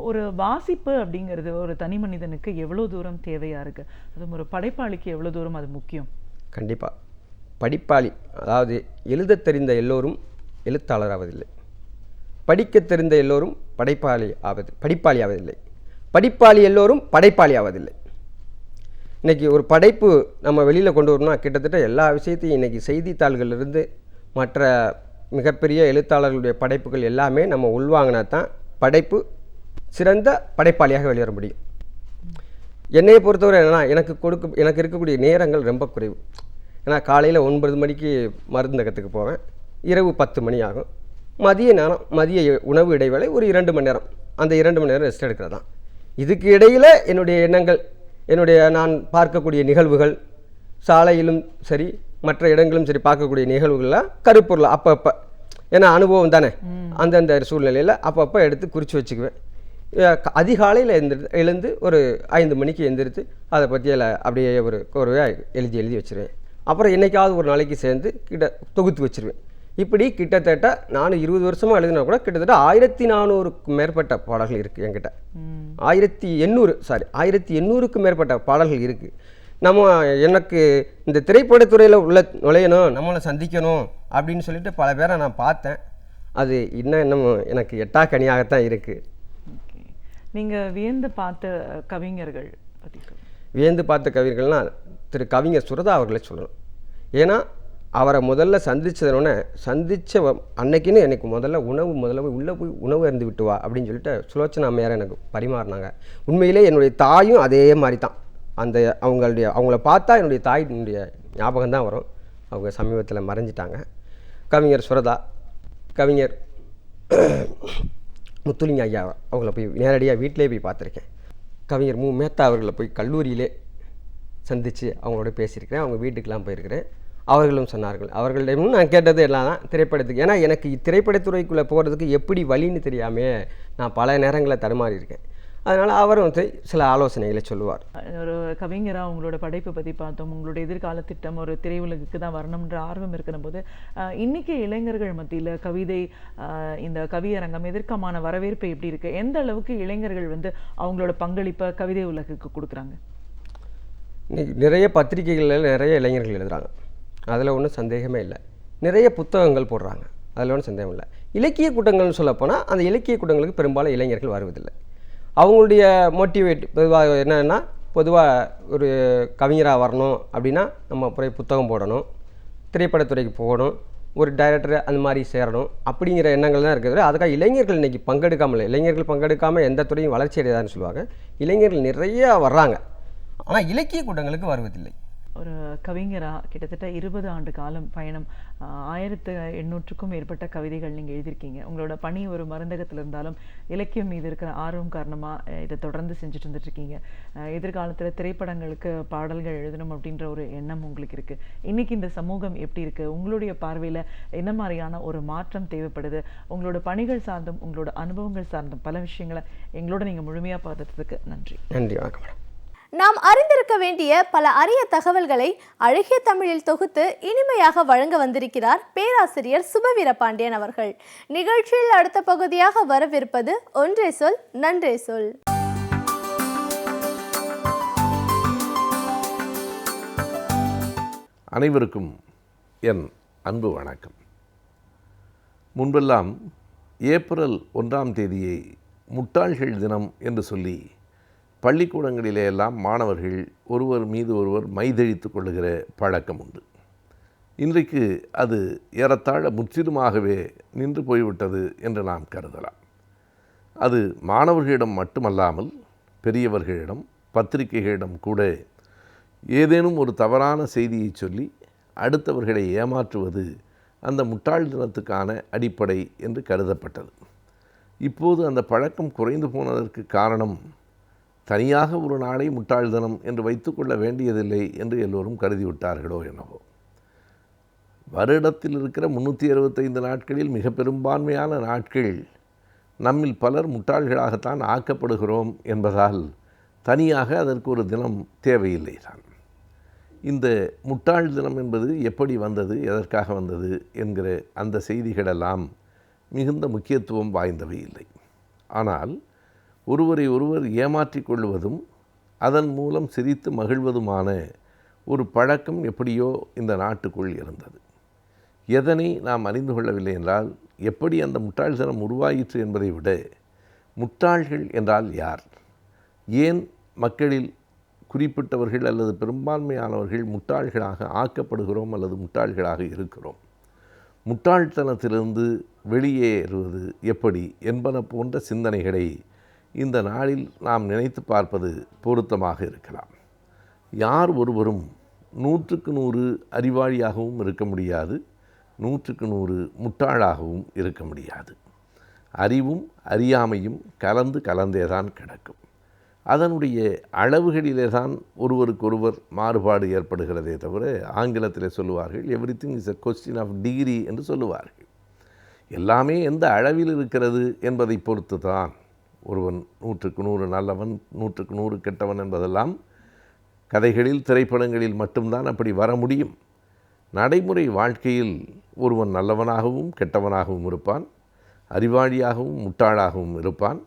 Speaker 4: ஒரு வாசிப்பு அப்படிங்கிறது ஒரு தனி மனிதனுக்கு எவ்வளோ தூரம் தேவையாக இருக்குது, அதுவும் ஒரு படைப்பாளிக்கு எவ்வளோ தூரம் அது முக்கியம்?
Speaker 5: கண்டிப்பாக படிப்பாளி, அதாவது எழுத தெரிந்த எல்லோரும் எழுத்தாளர் ஆவதில்லை, படிக்க தெரிந்த எல்லோரும் படிப்பாளி ஆவதில்லை, படிப்பாளி எல்லோரும் படைப்பாளி ஆவதில்லை. இன்றைக்கி ஒரு படைப்பு நம்ம வெளியில் கொண்டு வரணும்னா கிட்டத்தட்ட எல்லா விஷயத்தையும் இன்றைக்கி செய்தித்தாள்களிலிருந்து மற்ற மிகப்பெரிய எழுத்தாளர்களுடைய படைப்புகள் எல்லாமே நம்ம உள்வாங்கினா தான் படைப்பு சிறந்த படைப்பாளியாக வெளிவர முடியும். என்னையை பொறுத்தவரை என்னென்னா, எனக்கு இருக்கக்கூடிய நேரங்கள் ரொம்ப குறைவு. ஏன்னா காலையில் 9 மணிக்கு மருந்தகத்துக்கு போவேன், இரவு 10 மணி ஆகும். மதிய உணவு இடைவேளை ஒரு 2 மணி நேரம், அந்த 2 மணி நேரம் ரெஸ்ட் எடுக்கிறது தான். இதுக்கு இடையில் என்னுடைய எண்ணங்கள், நான் பார்க்கக்கூடிய நிகழ்வுகள், சாலையிலும் சரி மற்ற இடங்களும் சரி பார்க்கக்கூடிய நிகழ்வுகள்லாம் கருப்பொருள் அப்பப்போ, ஏன்னா அனுபவம் தானே, அந்தந்த சூழ்நிலையில் அப்பப்போ எடுத்து குறித்து வச்சுக்குவேன். அதிகாலையில் எழுந்து ஒரு 5 மணிக்கு எழுந்திரித்து அதை பற்றியெல்லாம் அப்படியே ஒரு கோர்வையாக எழுதி வச்சுருவேன். அப்புறம் என்றைக்காவது ஒரு நாளைக்கு சேர்ந்து தொகுத்து வச்சுருவேன். இப்படி கிட்டத்தட்ட நான் 20 வருஷமாக எழுதினா கூட கிட்டத்தட்ட 1400க்கும் மேற்பட்ட பாடல்கள் இருக்குது என்கிட்ட. 1800க்கும் மேற்பட்ட பாடல்கள் இருக்குது. எனக்கு இந்த திரைப்படத்துறையில் நுழையணும், நம்மளை சந்திக்கணும் அப்படின்னு சொல்லிட்டு பல பேரை நான் பார்த்தேன். அது இன்னும் எனக்கு எட்டாக்கனியாகத்தான் இருக்குது.
Speaker 4: நீங்கள் வியந்து பார்த்த கவிஞர்கள் பற்றி?
Speaker 5: வியந்து பார்த்த கவிஞர்கள்னால் திரு கவிஞர் சுரதா அவர்களை சொல்லணும். ஏன்னா அவரை முதல்ல சந்தித்த அன்னைக்குன்னு எனக்கு முதல்ல உள்ளே போய் உணவு அருந்து விட்டு வா அப்படின்னு சொல்லிட்டு சுலோச்சனா அம்மையார் எனக்கு பரிமாறினாங்க. உண்மையிலே என்னுடைய தாயும் அதே மாதிரி தான். அவங்கள பார்த்தா என்னுடைய தாயினுடைய ஞாபகம் தான் வரும். அவங்க சமீபத்தில் மறைஞ்சிட்டாங்க. கவிஞர் சுரதா, கவிஞர் முத்துலிங்க ஐயா அவங்கள போய் நேரடியாக வீட்டிலே போய் பார்த்துருக்கேன். கவிஞர் மேத்தா அவர்களை போய் கல்லூரியிலே சந்தித்து அவங்களோட பேசியிருக்கிறேன். அவங்க வீட்டுக்கெலாம் போயிருக்கிறேன். அவர்களும் சொன்னார்கள். அவர்களிடமும் நான் கேட்டது எல்லாம் தான் திரைப்படத்துக்கு. ஏன்னா எனக்கு திரைப்படத்துறைக்குள்ளே போகிறதுக்கு எப்படி வழின்னு தெரியாமே நான் பல நேரங்களில் தடுமாறி இருக்கேன். அதனால் அவரும் சில ஆலோசனைகளை சொல்லுவார்.
Speaker 4: ஒரு கவிஞராக உங்களோட படைப்பை பற்றி பார்த்தோம். உங்களோட எதிர்கால திட்டம் ஒரு திரையுலகுக்கு தான் வரணுன்ற ஆர்வம் இருக்கிற போது இன்றைக்கி இளைஞர்கள் மத்தியில் கவிதை இந்த கவியரங்கம் எதற்கமான வரவேற்பு எப்படி இருக்குது? எந்த அளவுக்கு இளைஞர்கள் வந்து அவங்களோட பங்களிப்பை கவிதை உலகுக்கு கொடுக்குறாங்க?
Speaker 5: இன்னைக்கு நிறைய பத்திரிகைகளில் நிறைய இளைஞர்கள் எழுதுகிறாங்க, அதில் ஒன்றும் சந்தேகமே இல்லை. நிறைய புத்தகங்கள் போடுறாங்க, அதில் ஒன்றும் சந்தேகம் இல்லை. இலக்கிய கூட்டங்கள்னு சொல்லப்போனால் அந்த இலக்கிய கூட்டங்களுக்கு பெரும்பாலும் இளைஞர்கள் வருவதில்லை. அவங்களுடைய மோட்டிவேட் பொதுவாக என்னென்னா, பொதுவாக ஒரு கவிஞராக வரணும் அப்படின்னா நம்ம புத்தகம் போடணும், திரைப்படத்துறைக்கு போகணும், ஒரு டைரக்டர் அந்த மாதிரி சேரணும் அப்படிங்கிற எண்ணங்கள் தான் இருக்குது. அதுக்காக இளைஞர்கள் இன்றைக்கி பங்கெடுக்காமல் இல்லை. இளைஞர்கள் பங்கெடுக்காமல் எந்த துறையும் வளர்ச்சி அடையாதுன்னு சொல்லுவாங்க. இளைஞர்கள் நிறையா வர்றாங்க, ஆனால் இலக்கிய கூட்டங்களுக்கு வருவதில்லை.
Speaker 4: ஒரு கவிஞராக கிட்டத்தட்ட 20 ஆண்டு காலம் பயணம், 1800க்கும் மேற்பட்ட கவிதைகள் நீங்கள் எழுதியிருக்கீங்க. உங்களோட பணி ஒரு மருந்தகத்தில் இருந்தாலும் இலக்கியம் மீது இருக்கிற ஆர்வம் காரணமாக இதை தொடர்ந்து செஞ்சுட்டு வந்துட்டுருக்கீங்க. எதிர்காலத்தில் திரைப்படங்களுக்கு பாடல்கள் எழுதணும் அப்படின்ற ஒரு எண்ணம் உங்களுக்கு இருக்குது. இன்றைக்கி இந்த சமூகம் எப்படி இருக்குது? உங்களுடைய பார்வையில் என்ன மாதிரியான ஒரு மாற்றம் தேவைப்படுது? உங்களோட பணிகள் சார்ந்தும் உங்களோட அனுபவங்கள் சார்ந்தும் பல விஷயங்களை எங்களோட நீங்கள் முழுமையாக பார்த்ததுக்கு நன்றி.
Speaker 5: நன்றி, வணக்கம்.
Speaker 1: நாம் அறிந்திருக்க வேண்டிய பல அரிய தகவல்களை அழகிய தமிழில் தொகுத்து இனிமையாக வழங்க வந்திருக்கிறார் பேராசிரியர் சுபவீரபாண்டியன் அவர்கள். நிகழ்ச்சியில் அடுத்த பகுதியாக வரவிருப்பது ஒன்றே சொல் நன்றே சொல்.
Speaker 6: அனைவருக்கும் என் அன்பு வணக்கம். முன்பெல்லாம் ஏப்ரல் 1ஆம் தேதியை முட்டாள்கள் தினம் என்று சொல்லி பள்ளிக்கூடங்களிலே எல்லாம் மாணவர்கள் ஒருவர் மீது ஒருவர் மைதழித்து கொள்ளுகிற பழக்கம் உண்டு. இன்றைக்கு அது ஏறத்தாழ முற்றிலுமாகவே நின்று போய்விட்டது என்று நாம் கருதலாம். அது மாணவர்களிடம் மட்டுமல்லாமல் பெரியவர்களிடம், பத்திரிகைகளிடம் கூட ஏதேனும் ஒரு தவறான செய்தியை சொல்லி அடுத்தவர்களை ஏமாற்றுவது அந்த முட்டாள் தினத்துக்கான அடிப்படை என்று கருதப்பட்டது. இப்போது அந்த பழக்கம் குறைந்து போனதற்கு காரணம், தனியாக ஒரு நாளை முட்டாள் தினம் என்று வைத்துக்கொள்ள வேண்டியதில்லை என்று எல்லோரும் கருதிவிட்டார்களோ என்னவோ. வருடத்தில் இருக்கிற 365 நாட்களில் மிக பெரும்பான்மையான நாட்கள் நம்மில் பலர் முட்டாள்களாகத்தான் ஆக்கப்படுகிறோம் என்பதால் தனியாக அதற்கு ஒரு தினம் தேவையில்லை தான். இந்த முட்டாள் தினம் என்பது எப்படி வந்தது, எதற்காக வந்தது என்கிற அந்த செய்திகளெல்லாம் மிகுந்த முக்கியத்துவம் வாய்ந்தவை இல்லை. ஆனால் ஒருவரை ஒருவர் ஏமாற்றிக் கொள்வதும் அதன் மூலம் சிரித்து மகிழ்வதுமான ஒரு பழக்கம் எப்படியோ இந்த நாட்டுக்குள் இருந்தது. எதனை நாம் அறிந்து கொள்ளவில்லை என்றால், எப்படி அந்த முட்டாள் தினம் உருவாயிற்று என்பதை விட முட்டாள்கள் என்றால் யார், ஏன் மக்களில் குறிப்பிட்டவர்கள் அல்லது பெரும்பான்மையானவர்கள் முட்டாள்களாக ஆக்கப்படுகிறோம் அல்லது முட்டாள்களாக இருக்கிறோம், முட்டாள்தனத்திலிருந்து வெளியேறுவது எப்படி என்பன போன்ற சிந்தனைகளை இந்த நாளில் நாம் நினைத்து பார்ப்பது பொருத்தமாக இருக்கலாம். யார் ஒருவரும் 100க்கு 100 அறிவாளியாகவும் இருக்க முடியாது, 100க்கு 100 முட்டாளாகவும் இருக்க முடியாது. அறிவும் அறியாமையும் கலந்தே தான் கிடக்கும். அதனுடைய அளவுகளிலே தான் ஒருவருக்கொருவர் மாறுபாடு ஏற்படுகிறதே தவிர, ஆங்கிலத்தில் சொல்லுவார்கள் everything is a question of degree என்று சொல்லுவார்கள். எல்லாமே எந்த அளவில் இருக்கிறது என்பதை பொறுத்து தான் ஒருவன் 100க்கு 100 நல்லவன், 100க்கு 100 கெட்டவன் என்பதெல்லாம் கதைகளில், திரைப்படங்களில் மட்டும்தான் அப்படி வர முடியும். நடைமுறை வாழ்க்கையில் ஒருவன் நல்லவனாகவும் கெட்டவனாகவும் இருப்பான், அறிவாளியாகவும் முட்டாளாகவும் இருப்பான்.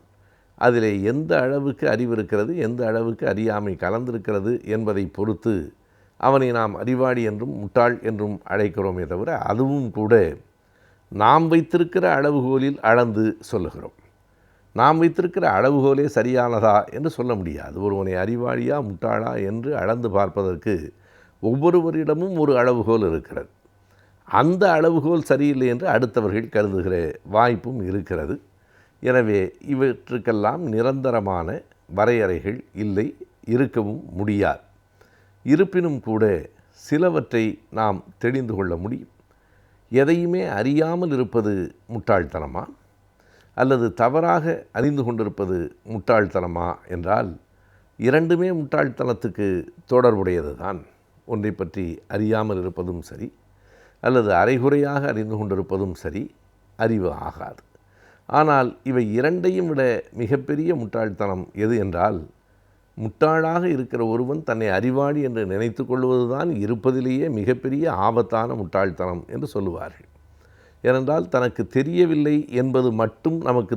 Speaker 6: அதிலே எந்த அளவுக்கு அறிவு இருக்கிறது, எந்த அளவுக்கு அறியாமை கலந்திருக்கிறது என்பதை பொறுத்து அவனை நாம் அறிவாளி என்றும் முட்டாள் என்றும் அழைக்கிறோமே தவிர, அதுவும் கூட நாம் வைத்திருக்கிற அளவுகோலில் அளந்து சொல்லுகிறோம். நாம் வைத்திருக்கிற அளவுகோலே சரியானதா என்று சொல்ல முடியாது. ஒருவனை அறிவாளியா முட்டாளா என்று அளந்து பார்ப்பதற்கு ஒவ்வொருவரிடமும் ஒரு அளவுகோல் இருக்கிறது. அந்த அளவுகோல் சரியில்லை என்று அடுத்தவர்கள் கருதுகிற வாய்ப்பும் இருக்கிறது. எனவே இவற்றுக்கெல்லாம் நிரந்தரமான வரையறைகள் இல்லை, இருக்கவும் முடியாது. இருப்பினும் கூட சிலவற்றை நாம் தெரிந்து கொள்ள முடியும். எதையுமே அறியாமல் இருப்பது முட்டாள்தனமா அல்லது தவறாக அறிந்து கொண்டிருப்பது முட்டாள்தனமா என்றால் இரண்டுமே முட்டாள்தனத்துக்கு தொடர்புடையது தான். ஒன்றை பற்றி அறியாமல் இருப்பதும் சரி, அல்லது அரைகுறையாக அறிந்து கொண்டிருப்பதும் சரி அறிவு ஆகாது. ஆனால் இவை இரண்டையும் விட மிகப்பெரிய முட்டாள்தனம் எது என்றால், முட்டாளாக இருக்கிற ஒருவன் தன்னை அறிவாளி என்று நினைத்து கொள்வதுதான் இருப்பதிலேயே மிகப்பெரிய ஆபத்தான முட்டாள்தனம் என்று சொல்லுவார்கள். ஏனென்றால் தனக்கு தெரியவில்லை என்பது மட்டும் நமக்கு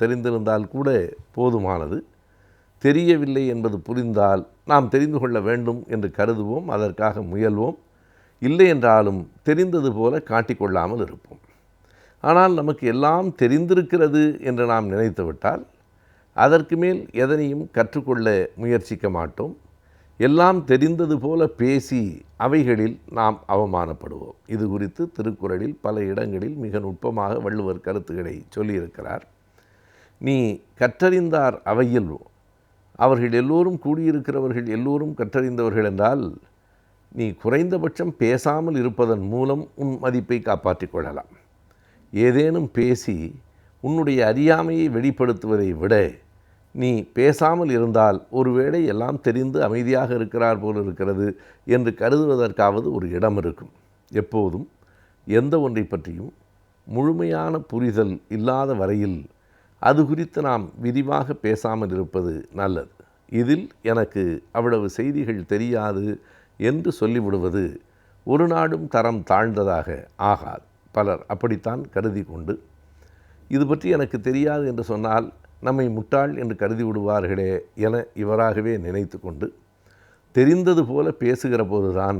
Speaker 6: தெரிந்திருந்தால் கூட போதுமானது. தெரியவில்லை என்பது புரிந்தால் நாம் தெரிந்து கொள்ள வேண்டும் என்று கருதுவோம், அதற்காக முயல்வோம். இல்லை என்றாலும் தெரிந்தது போல காட்டிக்கொள்ளாமல் இருப்போம். ஆனால் நமக்கு எல்லாம் தெரிந்திருக்கிறது என்று நாம் நினைத்துவிட்டால் அதற்கு மேல் எதனையும் கற்றுக்கொள்ள முயற்சிக்க மாட்டோம். எல்லாம் தெரிந்தது போல பேசி அவைகளில் நாம் அவமானப்படுவோம். இது குறித்து திருக்குறளில் பல இடங்களில் மிக நுட்பமாக வள்ளுவர் கருத்துக்களை சொல்லியிருக்கிறார். நீ கற்றறிந்தார் அவையில் அவர்கள் எல்லோரும் கூடியிருக்கிறவர்கள் எல்லோரும் கற்றறிந்தவர்கள் என்றால் நீ குறைந்தபட்சம் பேசாமல் இருப்பதன் மூலம் உன் மதிப்பை காப்பாற்றிக் கொள்ளலாம். ஏதேனும் பேசி உன்னுடைய அறியாமையை வெளிப்படுத்துவதை விட நீ பேசாமல் இருந்தால் ஒருவேளை எல்லாம் தெரிந்து அமைதியாக இருக்கிறார் போல் இருக்கிறது என்று கருதுவதற்காவது ஒரு இடம் இருக்கும். எப்போதும் எந்த ஒன்றை பற்றியும் முழுமையான புரிதல் இல்லாத வரையில் அது குறித்து நாம் விரிவாக பேசாமல் இருப்பது நல்லது. இதில் எனக்கு அவ்வளவு செய்திகள் தெரியாது என்று சொல்லிவிடுவது ஒரு நாடும் தரம் தாழ்ந்ததாக ஆகாது. பலர் அப்படித்தான் கருதி கொண்டு இது பற்றி எனக்கு தெரியாது என்று சொன்னால் நம்மை முட்டாள் என்று கருதி விடுவார்களே என இவராகவே நினைத்து கொண்டு தெரிந்தது போல பேசுகிற போதுதான்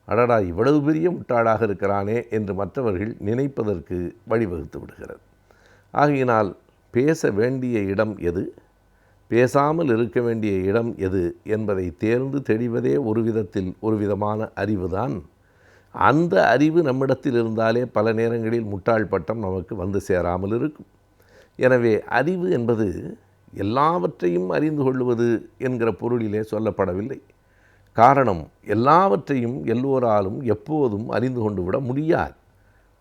Speaker 6: அடடா இவ்வளவு பெரிய முட்டாளாக இருக்கிறானே என்று மற்றவர்கள் நினைப்பதற்கு வழிவகுத்து விடுகிறது. ஆகையினால் பேச வேண்டிய இடம் எது, பேசாமல் இருக்க வேண்டிய இடம் எது என்பதை தேர்ந்து தெளிவதே ஒரு விதத்தில் ஒரு விதமான அறிவுதான். அந்த அறிவு நம்மிடத்தில் இருந்தாலே பல நேரங்களில் முட்டாள் பட்டம் நமக்கு வந்து சேராமல் இருக்கும். எனவே அறிவு என்பது எல்லாவற்றையும் அறிந்து கொள்வது என்கிற பொருளிலே சொல்லப்படவில்லை. காரணம், எல்லாவற்றையும் எல்லோராலும் எப்போதும் அறிந்து கொண்டு விட முடியாது.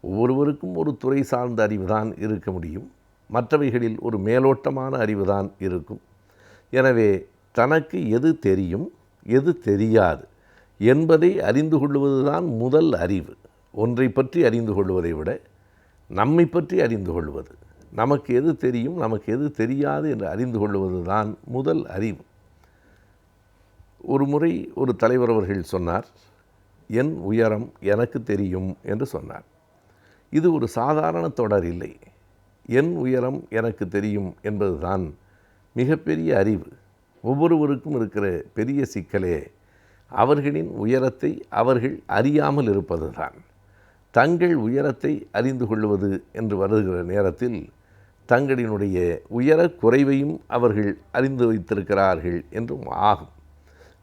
Speaker 6: ஒவ்வொருவருக்கும் ஒரு துறை சார்ந்த அறிவுதான் இருக்க முடியும், மற்றவைகளில் ஒரு மேலோட்டமான அறிவுதான் இருக்கும். எனவே தனக்கு எது தெரியும் எது தெரியாது என்பதை அறிந்து கொள்வதுதான் முதல் அறிவு. ஒன்றை பற்றி அறிந்து கொள்வதை விட நம்மை பற்றி அறிந்து கொள்வது, நமக்கு எது தெரியும் நமக்கு எது தெரியாது என்று அறிந்து கொள்வது தான் முதல் அறிவு. ஒரு முறை ஒரு தலைவர் அவர்கள் சொன்னார், என் உயரம் எனக்கு தெரியும் என்று சொன்னார். இது ஒரு சாதாரண தொடர் இல்லை. என் உயரம் எனக்கு தெரியும் என்பதுதான் மிகப்பெரிய அறிவு. ஒவ்வொருவருக்கும் இருக்கிற பெரிய சிக்கலே அவர்களின் உயரத்தை அவர்கள் அறியாமல் இருப்பது தான். தங்கள் உயரத்தை அறிந்து கொள்வது என்று வருகிற நேரத்தில் தங்களினுடைய உயர குறைவையும் அவர்கள் அறிந்து வைத்திருக்கிறார்கள் என்றும் ஆகும்.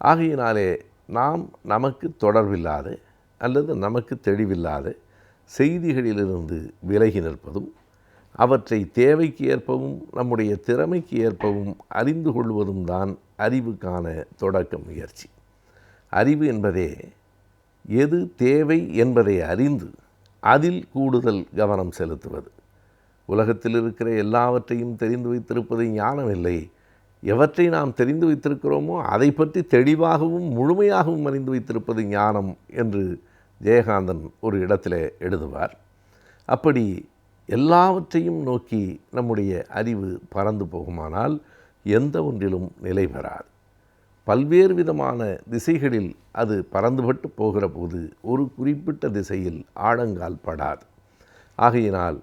Speaker 6: ஆகையினாலே நாம் நமக்கு தொடர்பில்லாத அல்லது நமக்கு தெளிவில்லாத செய்திகளிலிருந்து விலகி நிற்பதும் அவற்றை தேவைக்கு ஏற்பவும் நம்முடைய திறமைக்கு ஏற்பவும் அறிந்து கொள்வதும் தான் அறிவுக்கான தொடக்க முயற்சி. அறிவு என்பதே எது தேவை என்பதை அறிந்து அதில் கூடுதல் கவனம் செலுத்துவது. உலகத்தில் இருக்கிற எல்லாவற்றையும் தெரிந்து வைத்திருப்பது ஞானம் இல்லை. எவற்றை நாம் தெரிந்து வைத்திருக்கிறோமோ அதை பற்றி தெளிவாகவும் முழுமையாகவும் அறிந்து வைத்திருப்பது ஞானம் என்று ஜெயகாந்தன் ஒரு இடத்தில் எழுதுவார். அப்படி எல்லாவற்றையும் நோக்கி நம்முடைய அறிவு பறந்து போகுமானால் எந்த ஒன்றிலும் நிலை பெறாது. பல்வேறு விதமான திசைகளில் அது பறந்துபட்டு போகிற போது ஒரு குறிப்பிட்ட திசையில் ஆழங்கால் படாது. ஆகையினால்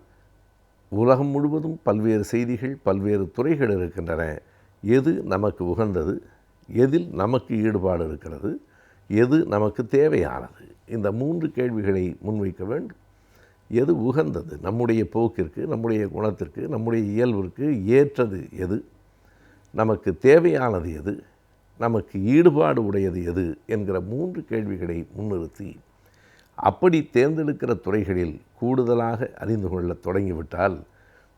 Speaker 6: உலகம் முழுவதும் பல்வேறு செய்திகள் பல்வேறு துறைகள் இருக்கின்றன. எது நமக்கு உகந்தது, எதில் நமக்கு ஈடுபாடு இருக்கிறது, எது நமக்கு தேவையானது, இந்த 3 கேள்விகளை முன்வைக்க வேண்டும். எது உகந்தது, நம்முடைய போக்கிற்கு, நம்முடைய குணத்திற்கு, நம்முடைய இயல்பிற்கு ஏற்றது எது, நமக்கு தேவையானது எது, நமக்கு ஈடுபாடு உடையது எது என்கிற 3 கேள்விகளை முன்னிறுத்தி அப்படி தேர்ந்தெடுக்கிற துறைகளில் கூடுதலாக அறிந்து கொள்ள தொடங்கிவிட்டால்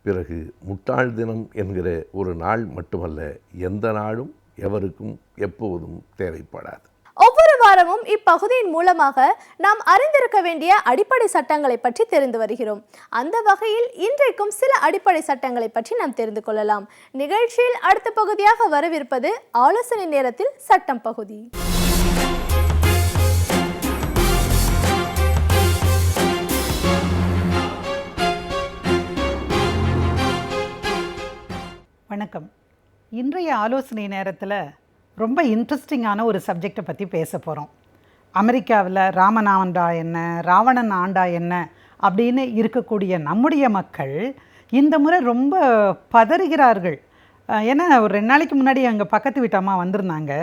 Speaker 6: பிறகு முட்டாள் தினம் என்கிற ஒரு நாள் மட்டுமல்ல, எந்த நாளும் எவருக்கும் எப்போதும் தேவைப்படாது.
Speaker 1: ஒவ்வொரு வாரமும் இப்பகுதியின் மூலமாக நாம் அறிந்திருக்க வேண்டிய அடிப்படை சட்டங்களை பற்றி தெரிந்து வருகிறோம். அந்த வகையில் இன்றைக்கும் சில அடிப்படை சட்டங்களை பற்றி நாம் தெரிந்து கொள்ளலாம். நிகழ்ச்சியில் அடுத்த பகுதியாக வரவிருப்பது ஆலோசனை நேரத்தில் சட்டம் பகுதி.
Speaker 7: வணக்கம். இன்றைய ஆலோசனை நேரத்தில் ரொம்ப இன்ட்ரெஸ்டிங்கான ஒரு சப்ஜெக்டை பற்றி பேச போகிறோம். அமெரிக்காவில் ராமன் ஆண்டா என்ன, ராவணன் ஆண்டா என்ன அப்படின்னு இருக்கக்கூடிய நம்முடைய மக்கள் இந்த முறை ரொம்ப பதறுகிறார்கள். ஏன்னா ஒரு 2 நாளைக்கு முன்னாடி எங்கள் பக்கத்து வீட்டு அம்மா வந்திருந்தாங்க.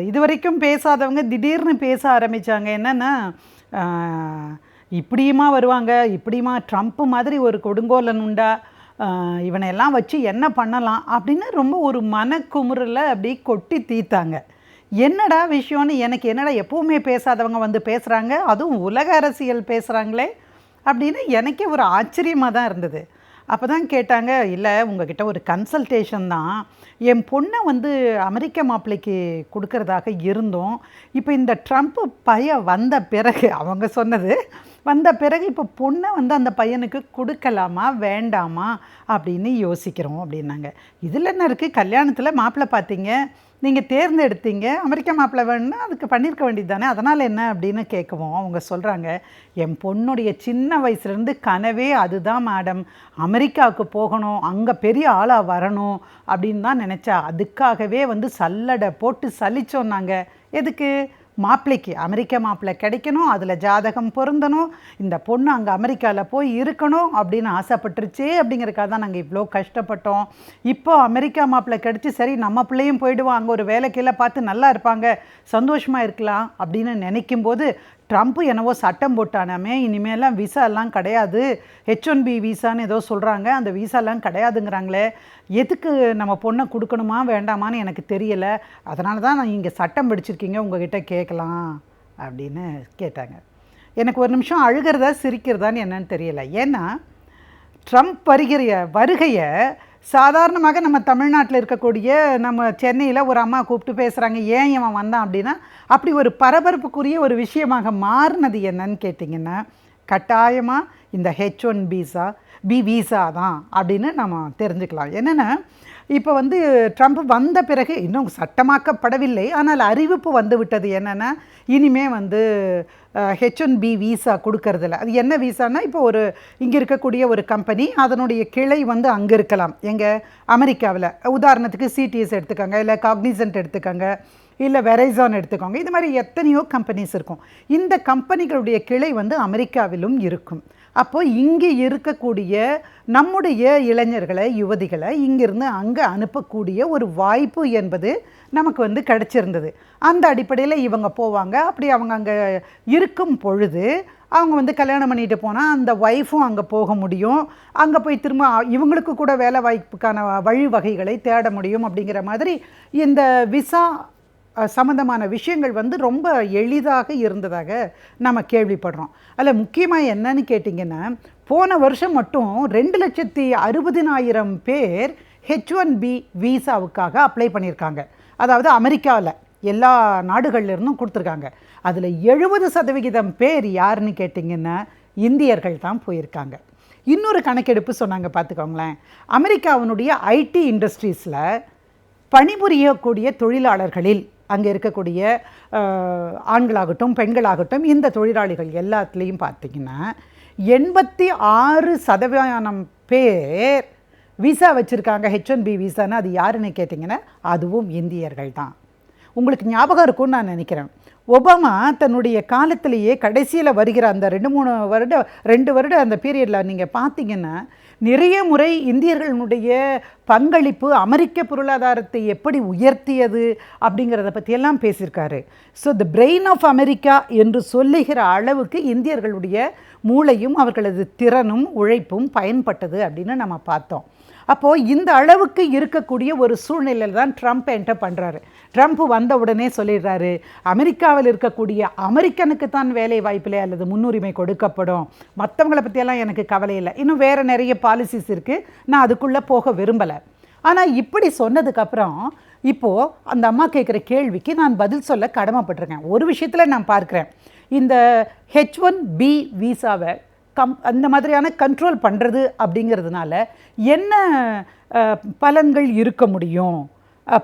Speaker 7: இது வரைக்கும் பேசாதவங்க திடீர்னு பேச ஆரம்பித்தாங்க. என்னென்னா, இப்படியுமா வருவாங்க, இப்படியுமா ட்ரம்ப் மாதிரி ஒரு கொடுங்கோலன் உண்டா, இவனையெல்லாம் வச்சு என்ன பண்ணலாம் அப்படின்னு ரொம்ப ஒரு மனக்குமுறலை அப்படி கொட்டி தீத்தாங்க. என்னடா விஷயம்னு, எனக்கு என்னடா எப்போவுமே பேசாதவங்க வந்து பேசுகிறாங்க, அதுவும் உலக அரசியல் பேசுகிறாங்களே அப்படின்னு எனக்கே ஒரு ஆச்சரியமாக தான் இருந்தது. அப்போ தான் கேட்டாங்க, இல்லை உங்ககிட்ட ஒரு கன்சல்டேஷன் தான், என் பொண்ணை வந்து அமெரிக்க மாப்பிள்ளைக்கு கொடுக்கறதாக இருந்தோம். இப்போ இந்த ட்ரம்ப் பையன் வந்த பிறகு, அவங்க சொன்னது வந்த பிறகு இப்போ பொண்ணை வந்து அந்த பையனுக்கு கொடுக்கலாமா வேண்டாமா அப்படின்னு யோசிக்கிறோம் அப்படின்னாங்க. இதில் என்ன இருக்குது, கல்யாணத்தில் மாப்பிள்ளை பார்த்தீங்க, நீங்கள் தேர்ந்தெடுத்தீங்க, அமெரிக்க மாப்பிள்ளை வேணும்னா அதுக்கு பண்ணியிருக்க வேண்டியது தானே, அதனால் என்ன அப்படின்னு கேட்கவும் அவங்க சொல்கிறாங்க, என் பொண்ணுடைய சின்ன வயசுலேருந்து கனவே அதுதான் மேடம், அமெரிக்காவுக்கு போகணும், அங்கே பெரிய ஆளாக வரணும் அப்படின்னு தான் நினச்சா. அதுக்காகவே வந்து சல்லடை போட்டு சலிச்சோம் நாங்கள். எதுக்கு, மாப்பிள்ளைக்கு அமெரிக்க மாப்பிள்ளை கிடைக்கணும், அதில் ஜாதகம் பொருந்தணும், இந்த பொண்ணு அங்கே அமெரிக்காவில் போய் இருக்கணும் அப்படின்னு ஆசைப்பட்டுருச்சே அப்படிங்கிறக்காக தான் நாங்கள் இவ்வளோ கஷ்டப்பட்டோம். இப்போ அமெரிக்கா மாப்பிள்ளை கிடச்சி சரி நம்ம பிள்ளையும் போயிடுவோம், அங்கே ஒரு வேலைக்கெல்லாம் பார்த்து நல்லா இருப்பாங்க, சந்தோஷமாக இருக்கலாம் அப்படின்னு நினைக்கும்போது ட்ரம்ப் என்னவோ சட்டம் போட்டானாமே, இனிமேலாம் விசாலாம் கிடையாது, H1B விசான்னு ஏதோ சொல்கிறாங்க, அந்த விசாலாம் கிடையாதுங்கிறாங்களே, எதுக்கு நம்ம பொண்ணை கொடுக்கணுமா வேண்டாமான்னு எனக்கு தெரியலை, அதனால தான் நான் இங்கே சட்டம் படிச்சிருக்கீங்க உங்ககிட்ட கேட்கலாம் அப்படின்னு கேட்டாங்க. எனக்கு ஒரு நிமிஷம் அழுகிறதா சிரிக்கிறதான்னு என்னன்னு தெரியல. ஏன்னா ட்ரம்ப் வருகையை சாதாரணமாக நம்ம தமிழ்நாட்டில் இருக்கக்கூடிய நம்ம சென்னையில் ஒரு அம்மா கூப்பிட்டு பேசுகிறாங்க, ஏன் இவன் வந்தான் அப்படின்னா, அப்படி ஒரு பரபரப்புக்குரிய ஒரு விஷயமாக மாறினது என்னன்னு கேட்டிங்கன்னா, கட்டாயமாக இந்த H1B விசா தான் அப்படின்னு நம்ம தெரிஞ்சுக்கலாம். என்னென்னா, இப்போ வந்து ட்ரம்ப் வந்த பிறகு இன்னும் சட்டமாக்கப்படவில்லை, ஆனால் அறிவிப்பு வந்து விட்டது என்னென்னா, இனிமே வந்து H1B விசா கொடுக்கறதில்ல. அது என்ன விசானா, இப்போ ஒரு இங்கே இருக்கக்கூடிய ஒரு கம்பெனி அதனுடைய கிளை வந்து அங்கே இருக்கலாம், எங்கள் அமெரிக்காவில், உதாரணத்துக்கு சிடிஎஸ் எடுத்துக்கோங்க, இல்லை காக்னிசன்ட் எடுத்துக்கோங்க, இல்லை வெரைசான் எடுத்துக்கோங்க, இது மாதிரி எத்தனையோ கம்பெனிஸ் இருக்கும். இந்த கம்பெனிகளுடைய கிளை வந்து அமெரிக்காவிலும் இருக்கும். அப்போது இங்கே இருக்கக்கூடிய நம்முடைய இளைஞர்களை, யுவதிகளை இங்கிருந்து அங்கே அனுப்பக்கூடிய ஒரு வாய்ப்பு என்பது நமக்கு வந்து கிடச்சிருந்தது. அந்த அடிப்படையில் இவங்க போவாங்க. அப்படி அவங்க அங்கே இருக்கும் பொழுது அவங்க வந்து கல்யாணம் பண்ணிட்டு போனால் அந்த ஒய்ஃபும் அங்கே போக முடியும், அங்கே போய் திரும்ப இவங்களுக்கு கூட வேலை வாய்ப்புக்கான வழிவகைகளை தேட முடியும். அப்படிங்கிற மாதிரி இந்த விசா சம்மந்தமான விஷயங்கள் வந்து ரொம்ப எளிதாக இருந்ததாக நம்ம கேள்விப்படுறோம். அதில் முக்கியமாக என்னன்னு கேட்டிங்கன்னா, போன வருஷம் மட்டும் 2,60,000 பேர் H1B விசாவுக்காக அப்ளை பண்ணியிருக்காங்க. அதாவது அமெரிக்காவில் எல்லா நாடுகள்லேருந்தும் கொடுத்துருக்காங்க. அதில் 70% பேர் யாருன்னு கேட்டிங்கன்னா இந்தியர்கள் தான் போயிருக்காங்க. இன்னொரு கணக்கெடுப்பு சொன்னாங்க பார்த்துக்கோங்களேன், அமெரிக்காவினுடைய ஐடி இண்டஸ்ட்ரீஸில் பணிபுரியக்கூடிய தொழிலாளர்களில் அங்கே இருக்கக்கூடிய ஆண்களாகட்டும் பெண்களாகட்டும் இந்த தொழிலாளிகள் எல்லாத்துலேயும் பார்த்திங்கன்னா 86% பேர் விசா வச்சுருக்காங்க, H1B விசான்னு. அது யாருன்னு கேட்டிங்கன்னா அதுவும் இந்தியர்கள் தான். உங்களுக்கு ஞாபகம் இருக்கும்னு நான் நினைக்கிறேன், ஒபாமா தன்னுடைய காலத்திலேயே கடைசியில் வருகிற அந்த 2 வருட அந்த பீரியடில் நீங்கள் பார்த்தீங்கன்னா நிறைய முறை இந்தியர்களுடைய பங்களிப்பு அமெரிக்க பொருளாதாரத்தை எப்படி உயர்த்தியது அப்படிங்கிறத பற்றியெல்லாம் பேசியிருக்காரு. So the brain of America என்று சொல்லுகிற அளவுக்கு இந்தியர்களுடைய மூளையும் அவர்களது திறனும் உழைப்பும் பயன்பட்டது அப்படின்னு நம்ம பார்த்தோம். அப்போது இந்த அளவுக்கு இருக்கக்கூடிய ஒரு சூழ்நிலையில் தான் ட்ரம்ப் என்டர் பண்ணுறாரு. ட்ரம்ப் வந்த உடனே சொல்லிடுறாரு, அமெரிக்காவில் இருக்கக்கூடிய அமெரிக்கனுக்கு தான் வேலை வாய்ப்பிலே அல்லது முன்னுரிமை கொடுக்கப்படும், மற்றவங்களை பற்றியெல்லாம் எனக்கு கவலை இல்லை. இன்னும் வேறு நிறைய பாலிசிஸ் இருக்குது, நான் அதுக்குள்ளே போக விரும்பலை. ஆனால் இப்படி சொன்னதுக்கப்புறம் இப்போது அந்த அம்மா கேட்குற கேள்விக்கு நான் பதில் சொல்ல கடமைப்பட்டிருக்கேன். ஒரு விஷயத்தில் நான் பார்க்குறேன், இந்த H1B விசாவை அந்த மாதிரியான கண்ட்ரோல் பண்ணுறது அப்படிங்கிறதுனால என்ன பலன்கள் இருக்க முடியும்,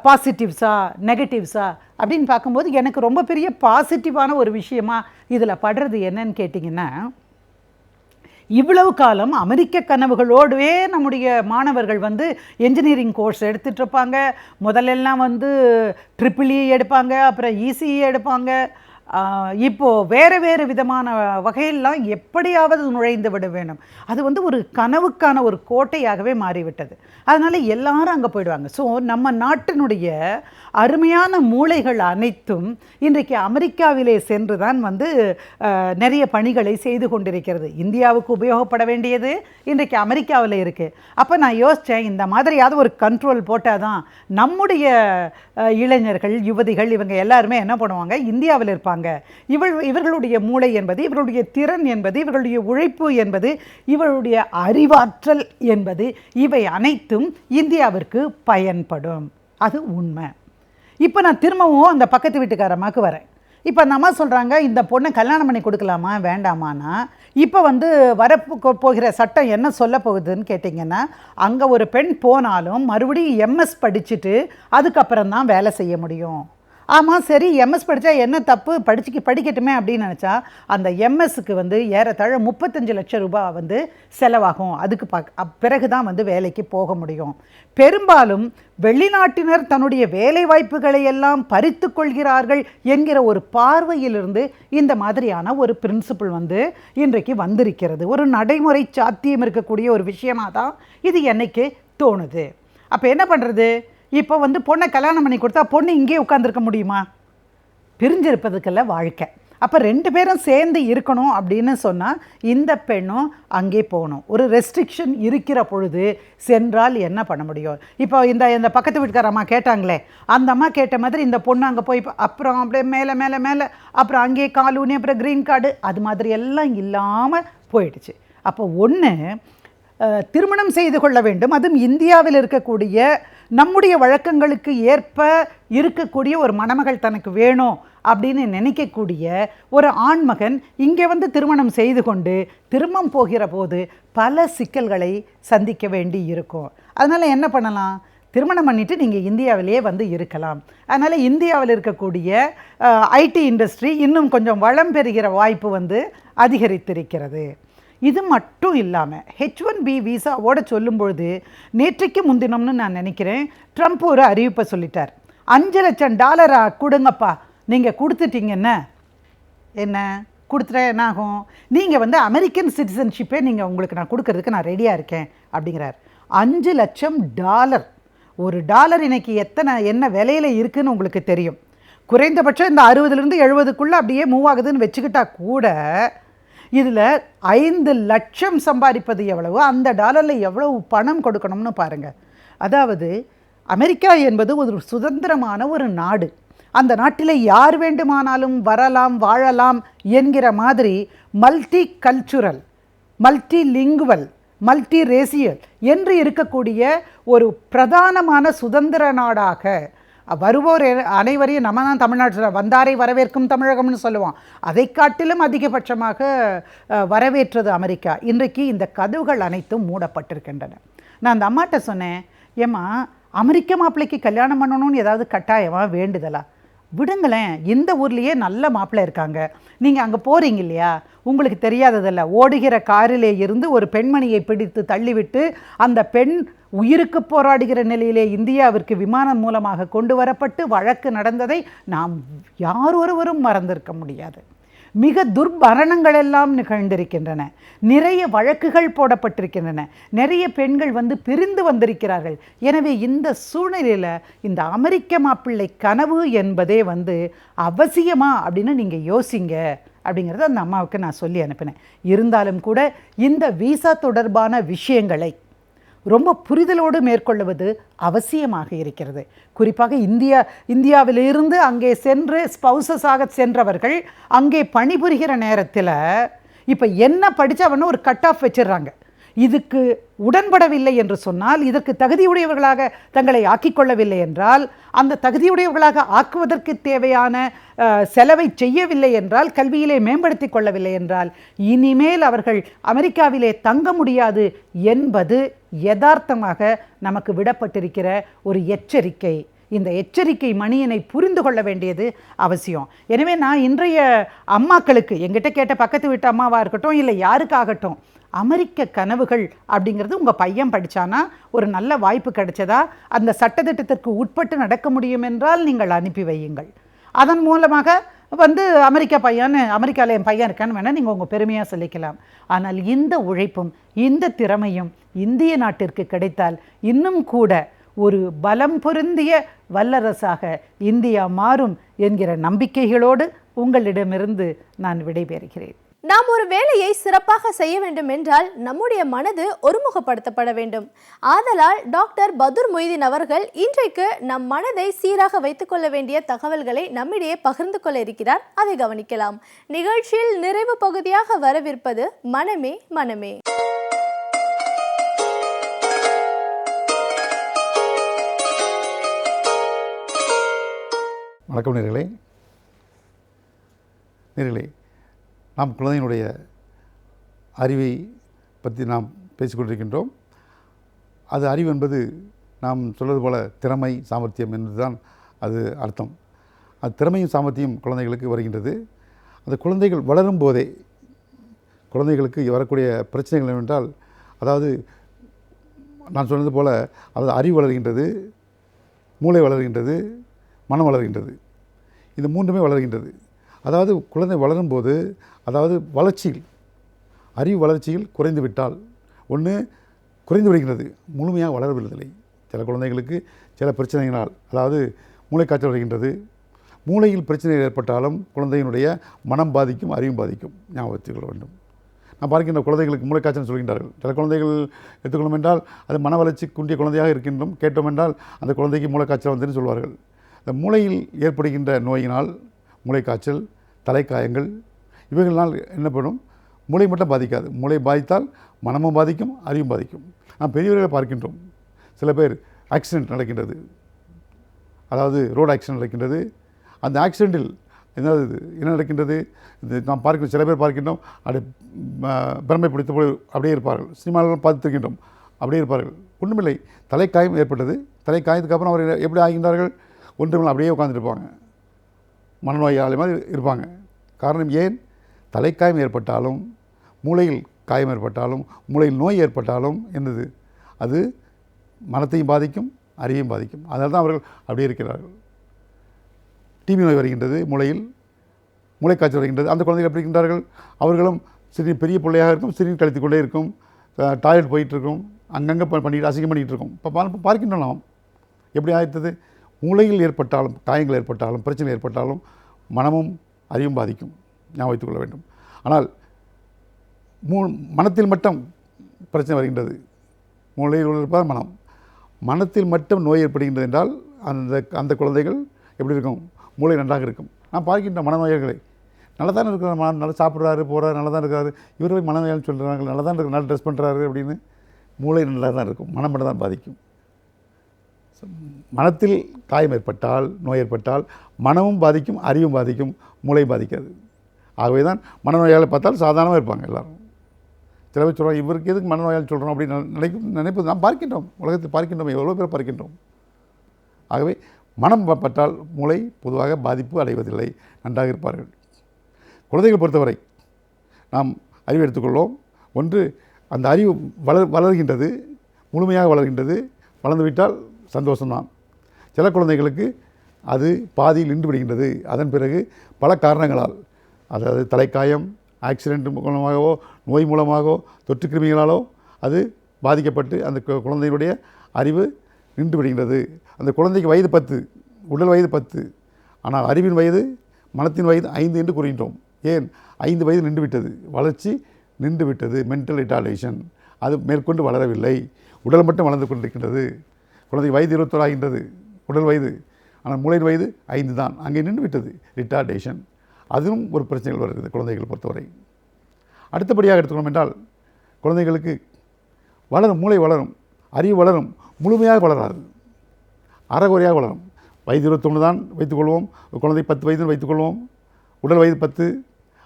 Speaker 7: பாசிட்டிவ்ஸா நெகட்டிவ்ஸா அப்படின்னு பார்க்கும்போது எனக்கு ரொம்ப பெரிய பாசிட்டிவான ஒரு விஷயமா இதில் படுறது என்னன்னு கேட்டிங்கன்னா, இவ்வளவு காலம் அமெரிக்க கனவுகளோடவே நம்முடைய மாணவர்கள் வந்து என்ஜினியரிங் கோர்ஸ் எடுத்துகிட்டு இருப்பாங்க. முதல்லலாம் வந்து ட்ரிபிள்இ எடுப்பாங்க, அப்புறம் இசிஇ எடுப்பாங்க. இப்போது வேறு வேறு விதமான வகையெல்லாம் எப்படியாவது நுழைந்து விட வேணும். அது வந்து ஒரு கனவுக்கான ஒரு கோட்டையாகவே மாறிவிட்டது. அதனால் எல்லாரும் அங்கே போயிடுவாங்க. ஸோ நம்ம நாட்டினுடைய அருமையான மூளைகள் அனைத்தும் இன்றைக்கு அமெரிக்காவிலே சென்று தான் வந்து நிறைய பணிகளை செய்து கொண்டிருக்கிறது. இந்தியாவுக்கு உபயோகப்பட வேண்டியது இன்றைக்கு அமெரிக்காவில் இருக்குது. அப்போ நான் யோசித்தேன், இந்த மாதிரியாவது ஒரு கண்ட்ரோல் போட்டால் தான் நம்முடைய இளைஞர்கள், யுவதிகள் இவங்க எல்லாருமே என்ன பண்ணுவாங்க, இந்தியாவில் இருப்பாங்க. இவர்களுடைய மூளை என்பது, இவர்களுடைய திறன் என்பது, இவர்களுடைய உழைப்பு என்பது, இவர்களுடைய அறிவாற்றல் என்பது, இவை அனைத்தும் இந்தியாவிற்கு பயன்படும். அது உண்மை. இப்போ நான் திரும்பவும் அந்த பக்கத்து வீட்டுக்காரம்மாவுக்கு வரேன். இப்போ அந்த அம்மா சொல்கிறாங்க, இந்த பொண்ணை கல்யாணம் பண்ணி கொடுக்கலாமா வேண்டாமான்னா, இப்போ வந்து போகிற சட்டம் என்ன சொல்ல போகுதுன்னு கேட்டிங்கன்னா, அங்கே ஒரு பெண் போனாலும் மறுபடியும் எம்எஸ் படிச்சுட்டு அதுக்கப்புறம் தான் வேலை செய்ய முடியும். ஆமாம், சரி, எம்எஸ் படித்தா என்ன தப்பு, படிக்கட்டுமே அப்படின்னு நினச்சா அந்த எம்எஸ்க்கு வந்து ஏறத்தாழ 35 லட்சம் ரூபாய் வந்து செலவாகும். அதுக்கு பிறகு தான் வந்து வேலைக்கு போக முடியும். பெரும்பாலும் வெளிநாட்டினர் தன்னுடைய வேலை வாய்ப்புகளை எல்லாம் பறித்து கொள்கிறார்கள் என்கிற ஒரு பார்வையிலிருந்து இந்த மாதிரியான ஒரு பிரின்சிபிள் வந்து இன்றைக்கு வந்திருக்கிறது. ஒரு நடைமுறை சாத்தியம் இருக்கக்கூடிய ஒரு விஷயமாக தான் இது என்னைக்கு தோணுது. அப்போ என்ன பண்ணுறது? இப்போ வந்து பொண்ணை கல்யாணம் பண்ணி கொடுத்தா பொண்ணு இங்கே உட்காந்துருக்க முடியுமா? பிரிஞ்சிருப்பதுக்கெல்லாம் வாழ்க்கை. அப்போ 2 பேரும் சேர்ந்து இருக்கணும் அப்படின்னு சொன்னால் இந்த பெண்ணும் அங்கே போகணும். ஒரு ரெஸ்ட்ரிக்ஷன் இருக்கிற பொழுது சென்றால் என்ன பண்ண முடியும்? இப்போ இந்த பக்கத்து வீட்டுக்கார அம்மா கேட்டாங்களே, அந்த அம்மா கேட்ட மாதிரி இந்த பொண்ணு அங்கே போய் அப்புறம் அப்படியே மேலே மேலே மேலே அப்புறம் அங்கேயே காலூனி அப்புறம் க்ரீன் கார்டு அது மாதிரி எல்லாம் இல்லாமல் போயிடுச்சு. அப்போ ஒன்று, திருமணம் செய்து கொள்ள வேண்டும், அதுவும் இந்தியாவில் இருக்கக்கூடிய நம்முடைய வழக்கங்களுக்கு ஏற்ப இருக்கக்கூடிய ஒரு மணமகள் தனக்கு வேணும் அப்படின்னு நினைக்கக்கூடிய ஒரு ஆண்மகன் இங்கே வந்து திருமணம் செய்து கொண்டு திருமணம் போகிற போது பல சிக்கல்களை சந்திக்க வேண்டி இருக்கும். அதனால் என்ன பண்ணலாம்? திருமணம் பண்ணிவிட்டு நீங்கள் இந்தியாவிலேயே வந்து இருக்கலாம். அதனால் இந்தியாவில் இருக்கக்கூடிய ஐடி இண்டஸ்ட்ரி இன்னும் கொஞ்சம் வளம் பெறுகிற வாய்ப்பு வந்து அதிகரித்திருக்கிறது. இது மட்டும் இல்லாமல் H1B விசாவோட சொல்லும்பொழுது நேற்றைக்கு முன்தினம்னு நான் நினைக்கிறேன், ட்ரம்ப் ஒரு அறிவிப்பை சொல்லிட்டார். $5 லட்சம் கொடுங்கப்பா, நீங்கள் கொடுத்துட்டீங்கன்னா என்ன கொடுத்துட்டா என்ன ஆகும்? நீங்கள் வந்து அமெரிக்கன் சிட்டிசன்ஷிப்பே உங்களுக்கு நான் கொடுக்கறதுக்கு நான் ரெடியாக இருக்கேன் அப்படிங்கிறார். $5 லட்சம். $1 இன்னைக்கு என்ன விலையில் இருக்குதுன்னு உங்களுக்கு தெரியும். குறைந்தபட்சம் இந்த 60லேருந்து 70க்குள்ளே அப்படியே மூவ் ஆகுதுன்னு வச்சுக்கிட்டா கூட இதில் 5 லட்சம் சம்பாதிப்பது எவ்வளவு, அந்த டாலரில் எவ்வளவு பணம் கொடுக்கணும்னு பாருங்கள். அதாவது அமெரிக்கா என்பது ஒரு சுதந்திரமான ஒரு நாடு. அந்த நாட்டில் யார் வேண்டுமானாலும் வரலாம், வாழலாம் என்கிற மாதிரி multi cultural, multi lingual, multi racial என்று இருக்கக்கூடிய ஒரு பிரதானமான சுதந்திர நாடாக வருவோர் அனைவரையும் நம்ம தான் தமிழ்நாட்டில் வந்தாரை வரவேற்கும் தமிழகம்னு சொல்லுவோம். அதை காட்டிலும் அதிகபட்சமாக வரவேற்றது அமெரிக்கா. இன்றைக்கு இந்த கதவுகள் அனைத்தும் மூடப்பட்டிருக்கின்றன. நான் அந்த அம்மாட்ட சொன்னேன், ஏம்மா அமெரிக்க மாப்பிள்ளைக்கு கல்யாணம் பண்ணணும்னு ஏதாவது கட்டாயமாக வேண்டுதலா? விடுங்களேன், இந்த ஊர்லேயே நல்ல மாப்பிள்ளை இருக்காங்க. நீங்கள் அங்கே போகிறீங்க இல்லையா, உங்களுக்கு தெரியாததில்ல, ஓடுகிற காரிலே இருந்து ஒரு பெண்மணியை பிடித்து தள்ளிவிட்டு அந்த பெண் உயிருக்கு போராடுகிற நிலையிலே இந்தியாவிற்கு விமானம் மூலமாக கொண்டு வரப்பட்டு வழக்கு நடந்ததை நாம் யாரொருவரும் மறந்திருக்க முடியாது. மிக துர்மரணங்கள் எல்லாம் நிகழ்ந்திருக்கின்றன, நிறைய வழக்குகள் போடப்பட்டிருக்கின்றன, நிறைய பெண்கள் வந்து பிரிந்து வந்திருக்கிறார்கள். எனவே இந்த சூழ்நிலையில் இந்த அமெரிக்க மாப்பிள்ளை கனவு என்பதே வந்து அவசியமா அப்படின்னு நீங்கள் யோசிங்க அப்படிங்கிறத அந்த அம்மாவுக்கு நான் சொல்லி அனுப்பினேன். இருந்தாலும் கூட இந்த விசா தொடர்பான விஷயங்களை ரொம்ப புரிதலோடு மேற்கொள்வது அவசியமாக இருக்கிறது. குறிப்பாக இந்தியாவிலிருந்து அங்கே சென்று ஸ்பௌசஸாக சென்றவர்கள் அங்கே பணிபுரிகிற நேரத்தில் இப்போ என்ன படித்தவன்னு ஒரு கட் ஆஃப் வச்சிடுறாங்க. இதுக்கு உடன்படவில்லை என்று சொன்னால், இதற்கு தகுதியுடையவர்களாக தங்களை ஆக்கிக்கொள்ளவில்லை என்றால், அந்த தகுதியுடையவர்களாக ஆக்குவதற்கு தேவையான செலவை செய்யவில்லை என்றால், கல்வியிலே மேம்படுத்தி கொள்ளவில்லை என்றால், இனிமேல் அவர்கள் அமெரிக்காவிலே தங்க முடியாது என்பது யதார்த்தமாக நமக்கு விடப்பட்டிருக்கிற ஒரு எச்சரிக்கை. இந்த எச்சரிக்கை மணியனை புரிந்து கொள்ள வேண்டியது அவசியம். எனவே நான் இன்றைய அம்மாக்களுக்கு, எங்கிட்ட கேட்ட பக்கத்து வீட்டு அம்மாவாக இருக்கட்டும் இல்லை யாருக்காகட்டும், அமெரிக்க கனவுகள் அப்படிங்கிறது உங்கள் பையன் படித்தானா ஒரு நல்ல வாய்ப்பு கிடைச்சதா, அந்த சட்டத்திட்டத்திற்கு உட்பட்டு நடக்க முடியும் என்றால் நீங்கள் அனுப்பி வையுங்கள். அதன் மூலமாக அமெரிக்காவில் என் பையன் இருக்கான்னு வேணால் நீங்கள் உங்கள் பெருமையாக சொல்லிக்கலாம். ஆனால் இந்த உழைப்பும் இந்த திறமையும் இந்திய நாட்டிற்கு கிடைத்தால் இன்னும் கூட ஒரு பலம் பொருந்திய வல்லரசாக இந்தியா மாறும் என்கிற நம்பிக்கைகளோடு உங்களிடமிருந்து நான் விடைபெறுகிறேன்.
Speaker 1: நாம் ஒரு வேலையை சிறப்பாக செய்ய வேண்டும் என்றால் நம்முடைய மனது ஒருமுகப்படுத்தப்பட வேண்டும். ஆதலால் டாக்டர் பதுர் மொய்தீன் அவர்கள் இன்றைக்கு நம் மனதை சீராக வைத்துக் கொள்ள வேண்டிய தகவல்களை நம்மிடையே பகிர்ந்து கொள்ள இருக்கிறார். அதை கவனிக்கலாம். நிகழ்ச்சியில் நிறைவு பகுதியாக வரவிருப்பது மனமே மனமே.
Speaker 8: வணக்கம் நேர்களே. நாம் குழந்தையினுடைய அறிவை பற்றி நாம் பேசிக்கொண்டிருக்கின்றோம். அது அறிவு என்பது நாம் சொல்வது போல திறமை, சாமர்த்தியம் என்பதுதான் அது அர்த்தம். அது திறமையும் சாமர்த்தியம் குழந்தைகளுக்கு வருகின்றது. அந்த குழந்தைகள் வளரும் போதே குழந்தைகளுக்கு வரக்கூடிய பிரச்சனைகள் என்னவென்றால், அதாவது நான் சொன்னது போல் அதாவது அறிவு வளர்கின்றது, மூளை வளர்கின்றது, மனம் வளர்கின்றது. இந்த மூன்றுமே வளர்கின்றது. அதாவது குழந்தை வளரும்போது, அதாவது அறிவு வளர்ச்சியில் குறைந்து விட்டால் ஒன்று குறைந்து விடுகிறது, முழுமையாக வளரவில்லை. சில குழந்தைகளுக்கு சில பிரச்சனைகளால், அதாவது மூளைக்காய்ச்சல் வருகின்றது. மூளையில் பிரச்சனைகள் ஏற்பட்டாலும் குழந்தையினுடைய மனம் பாதிக்கும், அறிவும் பாதிக்கும். ஞாபகம் வச்சுக்கொள்ள வேண்டும். நான் பார்க்கின்ற குழந்தைகளுக்கு மூளைக்காய்ச்சல் சொல்கின்றார்கள். சில குழந்தைகள் எடுத்துக்கொள்ளும் என்றால் அது மன வளர்ச்சி குன்றிய குழந்தையாக இருக்கின்றோம். கேட்டோம் என்றால் அந்த குழந்தைக்கு மூளைக்காய்ச்சல் வந்துன்னு சொல்வார்கள். இந்த மூளையில் ஏற்படுகின்ற நோயினால் மூளைக்காய்ச்சல், தலைக்காயங்கள் இவைகளால் என்னப்படும், மூளை மட்டும் பாதிக்காது. மூளை பாதித்தால் மனமும் பாதிக்கும், அறிவும் பாதிக்கும். நாம் பெரியவர்களை பார்க்கின்றோம். சில பேர் ஆக்சிடெண்ட் நடக்கின்றது, அதாவது ரோடு ஆக்சிடெண்ட் நடக்கின்றது. அந்த ஆக்சிடெண்ட்டில் என்ன நடக்கின்றது, நாம் பார்க்கிறோம். சில பேர் பார்க்கின்றோம், அப்படியே பிரமை பிடித்த போது அப்படியே இருப்பார்கள். சினிமாவில் பார்த்துருக்கின்றோம், அப்படியே இருப்பார்கள். ஒன்றுமில்லை, தலைக்காயம் ஏற்பட்டது. தலைக்காயத்துக்கு அப்புறம் அவர் எப்படி ஆகின்றார்கள், ஒன்றுமில்லை, அப்படியே உட்காந்துருப்பாங்க, மனநோயாளி மாதிரி இருப்பாங்க. காரணம் ஏன், தலைக்காயம் ஏற்பட்டாலும், மூளையில் காயம் ஏற்பட்டாலும், மூளையில் நோய் ஏற்பட்டாலும் என்னது, அது மனத்தையும் பாதிக்கும், அறிவையும் பாதிக்கும். அதனால தான் அவர்கள் அப்படியே இருக்கிறார்கள். டிபி நோய் வருகின்றது, மூளைக்காய்ச்சல் வருகின்றது. அந்த குழந்தைகள் எப்படி இருக்கின்றார்கள், அவர்களும் சிறிது பெரிய பிள்ளையாக இருக்கும், சிறிது கழித்து கொண்டே இருக்கும், டாய்லெட் போயிட்டுருக்கும், அங்கங்கே பண்ணிட்டு அசிங்கம் பண்ணிகிட்டு இருக்கும். இப்போ பார்க்கின்றோம் நாம் எப்படி ஆயிடுறது. மூளையில் ஏற்பட்டாலும், காயங்கள் ஏற்பட்டாலும், பிரச்சனை ஏற்பட்டாலும் மனமும் அறிவும் பாதிக்கும். ஞாபகம் வைத்துக் கொள்ள வேண்டும். ஆனால் மனத்தில் மட்டும் பிரச்சனை வருகின்றது. மூளையில் இருப்பதால் மனத்தில் மட்டும் நோய் ஏற்படுகின்றது என்றால் அந்த குழந்தைகள் எப்படி இருக்கும், மூளை நன்றாக இருக்கும். நான் பார்க்கின்ற மனநோயாளிகளை நல்லா தான் இருக்கிறார், நல்லா சாப்பிட்றாரு, போகிறார், நல்லா தான் இருக்காரு. இவரை மனநோயாளி சொல்கிறாங்க, நல்லா தான் இருக்கு, நல்லா ட்ரெஸ் பண்ணுறாரு அப்படின்னு. மூளை நல்லா தான் இருக்கும், மனம் மட்டும் தான் பாதிக்கும். மனத்தில் காயம் ஏற்பட்டால், நோய் ஏற்பட்டால் மனமும் பாதிக்கும், அறிவும் பாதிக்கும், மூளை பாதிக்காது. ஆகவே தான் மனநோயாளி பார்த்தால் சாதாரணமாக இருப்பாங்க எல்லோரும். சில பேர் சொல்கிறாங்க, இவருக்கு எதுக்கு மனநோயாளி சொல்கிறோம் அப்படின்னு நினைப்பது நாம் பார்க்கின்றோம், உலகத்தில் பார்க்கின்றோம், எவ்வளோ பேர் பார்க்கின்றோம். ஆகவே மனம் பட்டால் மூளை பொதுவாக பாதிப்பு அடைவதில்லை, நன்றாக இருப்பார்கள். குழந்தைகள் பொறுத்தவரை நாம் அறிவு எடுத்துக்கொள்வோம். ஒன்று, அந்த அறிவு வளர்கின்றது, முழுமையாக வளர்கின்றது. வளர்ந்துவிட்டால் சந்தோஷம்தான். சில குழந்தைகளுக்கு அது பாதியில் நின்று விடுகின்றது. அதன் பிறகு பல காரணங்களால், அதாவது தலைக்காயம், ஆக்சிடென்ட் மூலமாகவோ, நோய் மூலமாகவோ, தொற்று கிருமிகளாலோ அது பாதிக்கப்பட்டு அந்த குழந்தையினுடைய அறிவு நின்று விடுகின்றது. அந்த குழந்தைக்கு வயது 10, உடல் வயது 10, ஆனால் அறிவின் வயது, மனத்தின் வயது 5 என்று கூறுகின்றோம். ஏன், 5 வயது நின்று விட்டது, வளர்ச்சி நின்று விட்டது, மென்டல் ரிட்டார்டேஷன். அது மேற்கொண்டு வளரவில்லை, உடல் மட்டும் வளர்ந்து கொண்டிருக்கின்றது. குழந்தைக்கு வயது 21 ஆகின்றது, உடல் வயது, ஆனால் மூளையின் வயது 5 தான், அங்கே நின்று விட்டது, ரிட்டார்டேஷன். அதுவும் ஒரு பிரச்சனைகள் வருகிறது குழந்தைகள் பொறுத்தவரை. அடுத்தபடியாக எடுத்துக்கணும் என்றால், குழந்தைகளுக்கு மூளை வளரும், அறிவு வளரும், முழுமையாக வளராது, அறகுறையாக வளரும். வயது 21 தான் வைத்துக்கொள்வோம், குழந்தை 10 வயதுன்னு வைத்துக்கொள்வோம். உடல் வயது 10,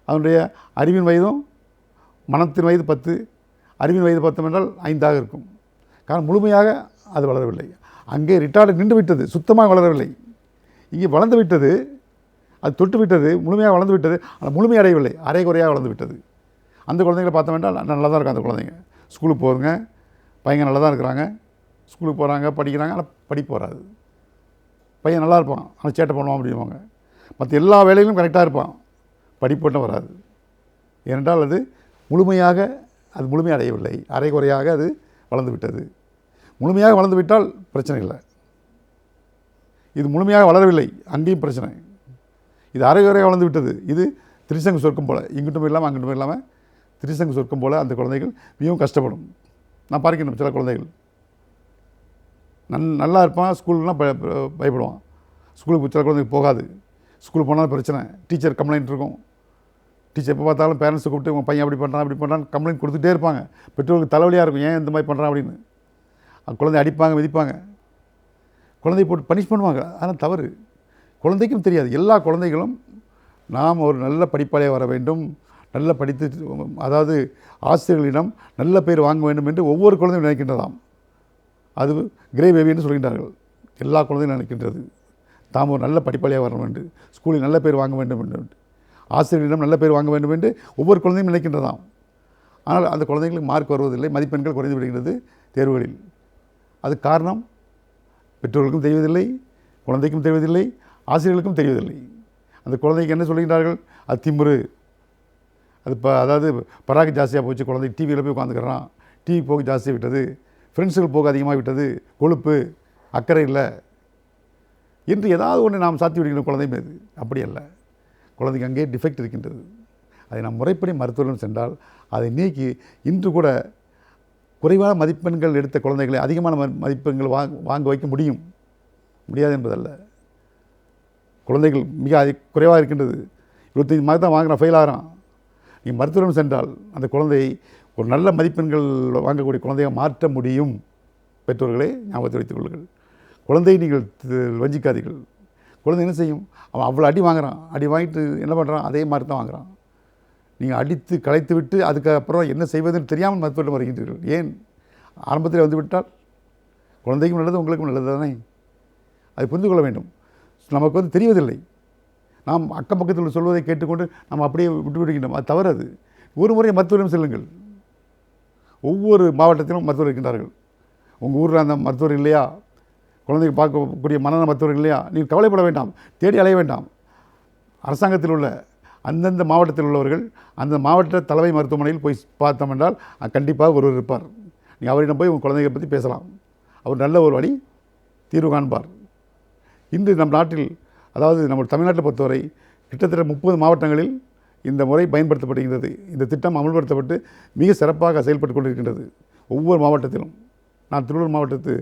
Speaker 8: அதனுடைய அறிவின் வயதும் மனத்தின் வயது 10, அறிவின் வயது 10 என்றால் 5ஆக இருக்கும். காரணம் முழுமையாக அது வளரவில்லை, அங்கே ரிட்டார்டு நின்று விட்டது, சுத்தமாக வளரவில்லை. இங்கே வளர்ந்து விட்டது, அது தொட்டு விட்டது, முழுமையாக வளர்ந்து விட்டது, ஆனால் முழுமையடையவில்லை, அரைகுறையாக வளர்ந்து விட்டது. அந்த குழந்தைகளை பார்த்தோம் என்றால் நல்லா தான் இருக்கும். அந்த குழந்தைங்க ஸ்கூலுக்கு போகுதுங்க, பையன் நல்லா தான் இருக்கிறாங்க, ஸ்கூலுக்கு போகிறாங்க, படிக்கிறாங்க, ஆனால் படிப்பு வராது. பையன் நல்லா இருப்பான், ஆனால் சேட்டை பண்ணுவான் அப்படின்வாங்க. மற்ற எல்லா வேலைகளும் கரெக்டாக இருப்பான், படிப்பு மட்டும் வராது. ஏனென்றால் அது முழுமை அடையவில்லை, அரைகுறையாக அது வளர்ந்து விட்டது. முழுமையாக வளர்ந்து விட்டால் பிரச்சனை இல்லை. இது முழுமையாக வளரவில்லை, அங்கேயும் பிரச்சனை. இது அரைகுறையாக வளர்ந்து விட்டது. இது திரிசங்கு சொர்க்கம் போல், இங்கிட்டும் இல்லாமல் அங்கிட்டும் இல்லாமல் திரிசங்கு சொர்க்கம் போல் அந்த குழந்தைகள் மிகவும் கஷ்டப்படும். நான் பார்க்கணும் சில குழந்தைகள் நல்லா இருப்பான், ஸ்கூல்லாம் பயப்படுவான். ஸ்கூலுக்கு சில குழந்தைங்க போகாது, ஸ்கூலுக்கு போனாலும் பிரச்சனை, டீச்சர் கம்ப்ளைண்ட் இருக்கும். டீச்சர் எப்போ பார்த்தாலும் பேரண்ட்ஸை கூப்பிட்டு உங்கள் பையன் அப்படி பண்ணுறான்னு கம்ப்ளைண்ட் கொடுத்துட்டே இருப்பாங்க. பெற்றோருக்கு தலைவலியாக இருக்கும், ஏன் இந்த மாதிரி பண்ணுறான் அப்படின்னு. குழந்தை அடிப்பாங்க, மிதிப்பாங்க, குழந்தைய போட்டு பனிஷ் பண்ணுவாங்க. ஆனால் தவறு, குழந்தைக்கும் தெரியாது. எல்லா குழந்தைகளும் நாம் ஒரு நல்ல படிப்பாளியாக வர வேண்டும், நல்ல படித்து, அதாவது ஆசிரியர்களிடம் நல்ல பேர் வாங்க வேண்டும் என்று ஒவ்வொரு குழந்தையும் நினைக்கின்றதாம். அது கிரே பேபி என்று சொல்கின்றார்கள். எல்லா குழந்தையும் நினைக்கின்றது தாம் ஒரு நல்ல படிப்பாளியாக வர வேண்டும், ஸ்கூலில் நல்ல பேர் வாங்க வேண்டும் என்று, ஆசிரியர்களிடம் நல்ல பேர் வாங்க வேண்டும் என்று ஒவ்வொரு குழந்தையும் நினைக்கின்றதாம். ஆனால் அந்த குழந்தைகளுக்கு மார்க் வருவதில்லை, மதிப்பெண்கள் குறைந்து விடுகின்றது தேர்வுகளில். அது காரணம் பெற்றோர்களுக்கும் தெரிவதில்லை, குழந்தைக்கும் தெரிவதில்லை, ஆசிரியர்களுக்கும் தெரிவதில்லை. அந்த குழந்தைக்கு என்ன சொல்கின்றார்கள், அது திமிரு, அது அதாவது பராக்கு ஜாஸ்தியாக போச்சு, குழந்தை டிவியில் போய் உட்காந்துக்கிறான், டிவி போக்கு ஜாஸ்தியாக விட்டது, ஃப்ரெண்ட்ஸுகள் போக்கு அதிகமாக விட்டது, கொழுப்பு, அக்கறை இல்லை என்று ஏதாவது ஒன்று நாம் சாத்தி விடுகிற குழந்தை மீது. அப்படி அல்ல, குழந்தைக்கு அங்கே டிஃபெக்ட் இருக்கின்றது. அதை நாம் முறைப்படி மருத்துவரிடம் சென்றால் அதை நீக்கி இன்று கூட குறைவான மதிப்பெண்கள் எடுத்த குழந்தைகளை அதிகமான மதிப்பெண்கள் வாங்க வைக்க முடியாது என்பதல்ல. குழந்தைகள் மிக குறைவாக இருக்கின்றது, 25 மார்க் தான் வாங்குகிறான், ஃபெயில் ஆகிறான். நீங்கள் மருத்துவரிடம் சென்றால் அந்த குழந்தையை ஒரு நல்ல மதிப்பெண்கள் வாங்கக்கூடிய குழந்தையை மாற்ற முடியும். பெற்றோர்களே ஞாபகத்தை வைத்துக் கொள்ளுங்கள். குழந்தையை நீங்கள் வஞ்சிக்காதீர்கள். குழந்தை என்ன செய்யும், அவன் அவ்வளோ அடி வாங்குகிறான், அடி வாங்கிட்டு என்ன பண்ணுறான், அதே மாதிரி தான் வாங்குகிறான். நீங்கள் அடித்து களைத்து விட்டு அதுக்கப்புறம் என்ன செய்வதுன்னு தெரியாமல் மருத்துவரிடம் வருகின்றீர்கள். ஏன், ஆரம்பத்தில் வந்துவிட்டால் குழந்தைக்கும் நல்லது, உங்களுக்கும் நல்லது தானே. அதை புரிந்து கொள்ள வேண்டும். நமக்கு தெரிவதில்லை, நாம் அக்கம் பக்கத்தில் சொல்வதை கேட்டுக்கொண்டு நம்ம அப்படியே விட்டு விடுகின்றோம். அது தவறு. அது ஒரு முறை மருத்துவரிடம் செல்லுங்கள். ஒவ்வொரு மாவட்டத்திலும் மருத்துவர் இருக்கின்றார்கள். உங்கள் ஊரில் அந்த மருத்துவர் இல்லையா, குழந்தைக்கு பார்க்கக்கூடிய மனநல மருத்துவர் இல்லையா, நீங்கள் கவலைப்பட வேண்டாம், தேடி அலைய வேண்டாம். அரசாங்கத்தில் உள்ள அந்தந்த மாவட்டத்தில் உள்ளவர்கள் அந்த மாவட்ட தலைமை மருத்துவமனையில் போய் பார்த்தோம் என்றால் கண்டிப்பாக ஒருவர் இருப்பார். நீங்கள் அவரிடம் போய் உங்கள் குழந்தைகளை பற்றி பேசலாம், அவர் நல்ல ஒரு வழி தீர்வு காண்பார். இன்று நம் நாட்டில், அதாவது நம்ம தமிழ்நாட்டில் பொறுத்தவரை கிட்டத்தட்ட 30 மாவட்டங்களில் இந்த முறை பயன்படுத்தப்படுகின்றது. இந்த திட்டம் அமல்படுத்தப்பட்டு மிக சிறப்பாக செயல்பட்டு கொண்டிருக்கின்றது ஒவ்வொரு மாவட்டத்திலும். நான் திருவள்ளூர் மாவட்டத்து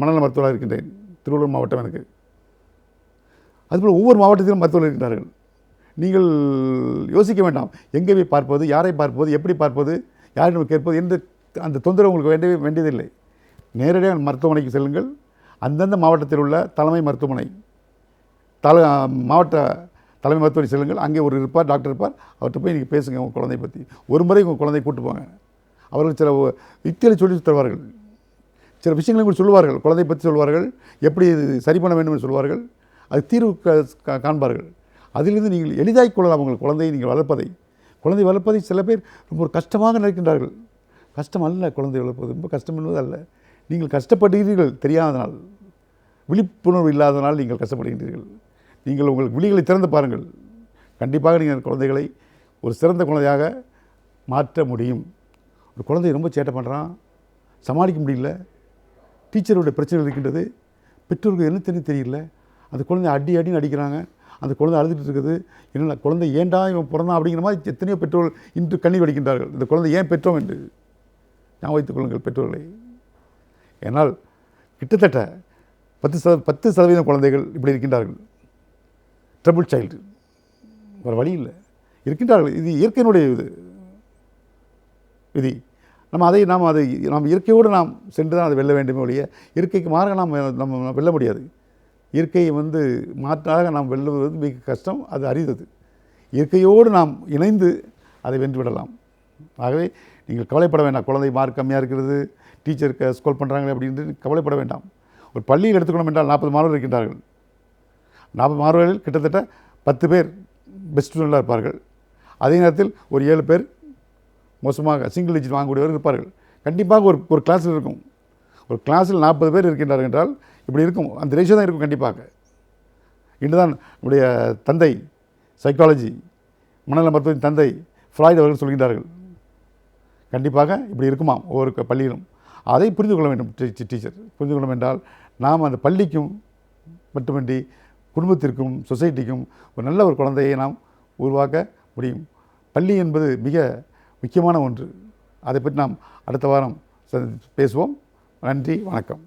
Speaker 8: மனநல மருத்துவராக இருக்கின்றேன். திருவள்ளூர் மாவட்டம் எனக்கு. அதுபோல் ஒவ்வொரு மாவட்டத்திலும் மருத்துவர்கள் இருக்கின்றார்கள். நீங்கள் யோசிக்க வேண்டாம், எங்கே போய் பார்ப்பது, யாரை பார்ப்பது, எப்படி பார்ப்பது, யாரிடம் கேட்பது என்று அந்த தொந்தரவு உங்களுக்கு வேண்டியதில்லை. நேரடியாக மருத்துவமனைக்கு செல்லுங்கள். அந்தந்த மாவட்டத்தில் உள்ள தலைமை மருத்துவமனை, மாவட்ட தலைமை மருத்துவமனை செல்லுங்கள். அங்கே ஒரு இருப்பார், டாக்டர் இருப்பார். அவர்கிட்ட போய் நீங்கள் பேசுங்க உங்கள் குழந்தையை பற்றி. ஒரு முறை உங்கள் குழந்தையை கூட்டு போங்க. அவர்கள் சில யுக்திகளை சொல்லி தருவார்கள், சில விஷயங்களையும் கூட சொல்லுவார்கள். குழந்தையை பற்றி சொல்வார்கள், எப்படி சரி பண்ண வேண்டும் என்று சொல்வார்கள். அது தீர்வு காண்பார்கள். அதிலிருந்து நீங்கள் எளிதாகிக் கொள்ளலாம் உங்கள் குழந்தையை நீங்கள் வளர்ப்பதை. குழந்தை வளர்ப்பதை சில பேர் ரொம்ப ஒரு கஷ்டமாக நினைக்கின்றார்கள். கஷ்டம் அல்ல, குழந்தை வளர்ப்பது ரொம்ப கஷ்டம் என்பது அல்ல. நீங்கள் கஷ்டப்படுகிறீர்கள் தெரியாதனால், விழிப்புணர்வு இல்லாதனால் நீங்கள் கஷ்டப்படுகின்றீர்கள். நீங்கள் உங்கள் விழிகளை திறந்து பாருங்கள். கண்டிப்பாக நீங்கள் குழந்தைகளை ஒரு சிறந்த குழந்தையாக மாற்ற முடியும். ஒரு குழந்தை ரொம்ப சேட்டை பண்ணுறான், சமாளிக்க முடியல, டீச்சருடைய பிரச்சனை இருக்கின்றது, பெற்றோருக்கு என்ன தெரியல, அந்த குழந்தை அடின்னு அடிக்கிறாங்க, அந்த குழந்தை அழுதுட்டு இருக்குது, என்ன குழந்தை ஏண்டா இவன் பிறந்தான் அப்படிங்கிற மாதிரி எத்தனையோ பெற்றோர்கள் இன்று கண்ணீர் வடிக்கின்றார்கள். இந்த குழந்தை ஏன் பெற்றோம் என்று ஞாபகம் வைத்துக் கொள்ளுங்கள் பெற்றோர்களை. ஏன்னால் கிட்டத்தட்ட 10% குழந்தைகள் இப்படி இருக்கின்றார்கள், ட்ரபிள் சைல்டு. வேறு வழி இல்லை, இருக்கின்றார்கள். இது இயற்கையினுடைய விதி. நாம் இயற்கையோடு நாம் சென்று தான் அதை வெல்ல வேண்டுமே ஒழிய இயற்கைக்கு மாறாக நம்ம வெல்ல முடியாது. இயற்கையை மாற்றாக நாம் வெல்லுவது மிக கஷ்டம், அது அரிதது. இயற்கையோடு நாம் இணைந்து அதை வென்றுவிடலாம். ஆகவே நீங்கள் கவலைப்பட வேண்டாம். குழந்தை மார்க் கம்மியாக இருக்கிறது, டீச்சருக்கு ஸ்கோல் பண்ணுறாங்களே அப்படின்னு கவலைப்பட வேண்டாம். ஒரு பள்ளியில் எடுத்துக்கணும் என்றால் 40 மாணவர்கள் இருக்கின்றார்கள். 40 மாணவர்களில் கிட்டத்தட்ட 10 பேர் பெஸ்ட் ஸ்டூடெண்ட்டாக இருப்பார்கள். அதே நேரத்தில் ஒரு 7 பேர் மோசமாக சிங்கிள் டிஜிட் வாங்கக்கூடியவர்கள் இருப்பார்கள். கண்டிப்பாக ஒரு கிளாஸில் இருக்கும். ஒரு கிளாஸில் 40 பேர் இருக்கின்றார்கள் என்றால் இப்படி இருக்கும். அந்த ரேஷியோ தான் இருக்கும் கண்டிப்பாக. இன்றுதான் நம்முடைய தந்தை சைக்காலஜி மனநல மருத்துவத்தின் தந்தை ஃப்ராய்ட் அவர்கள் சொல்கின்றார்கள். கண்டிப்பாக இப்படி இருக்குமாம் ஒவ்வொரு பள்ளியிலும். அதை புரிந்து கொள்ள வேண்டும் டீச்சர். புரிந்து கொள்ளும் என்றால் நாம் அந்த பள்ளிக்கும் மட்டுமின்றி குடும்பத்திற்கும் சொசைட்டிக்கும் ஒரு நல்ல ஒரு குழந்தையை நாம் உருவாக்க முடியும். பள்ளி என்பது மிக முக்கியமான ஒன்று. அதை பற்றி நாம் அடுத்த வாரம் பேசுவோம். நன்றி, வணக்கம்.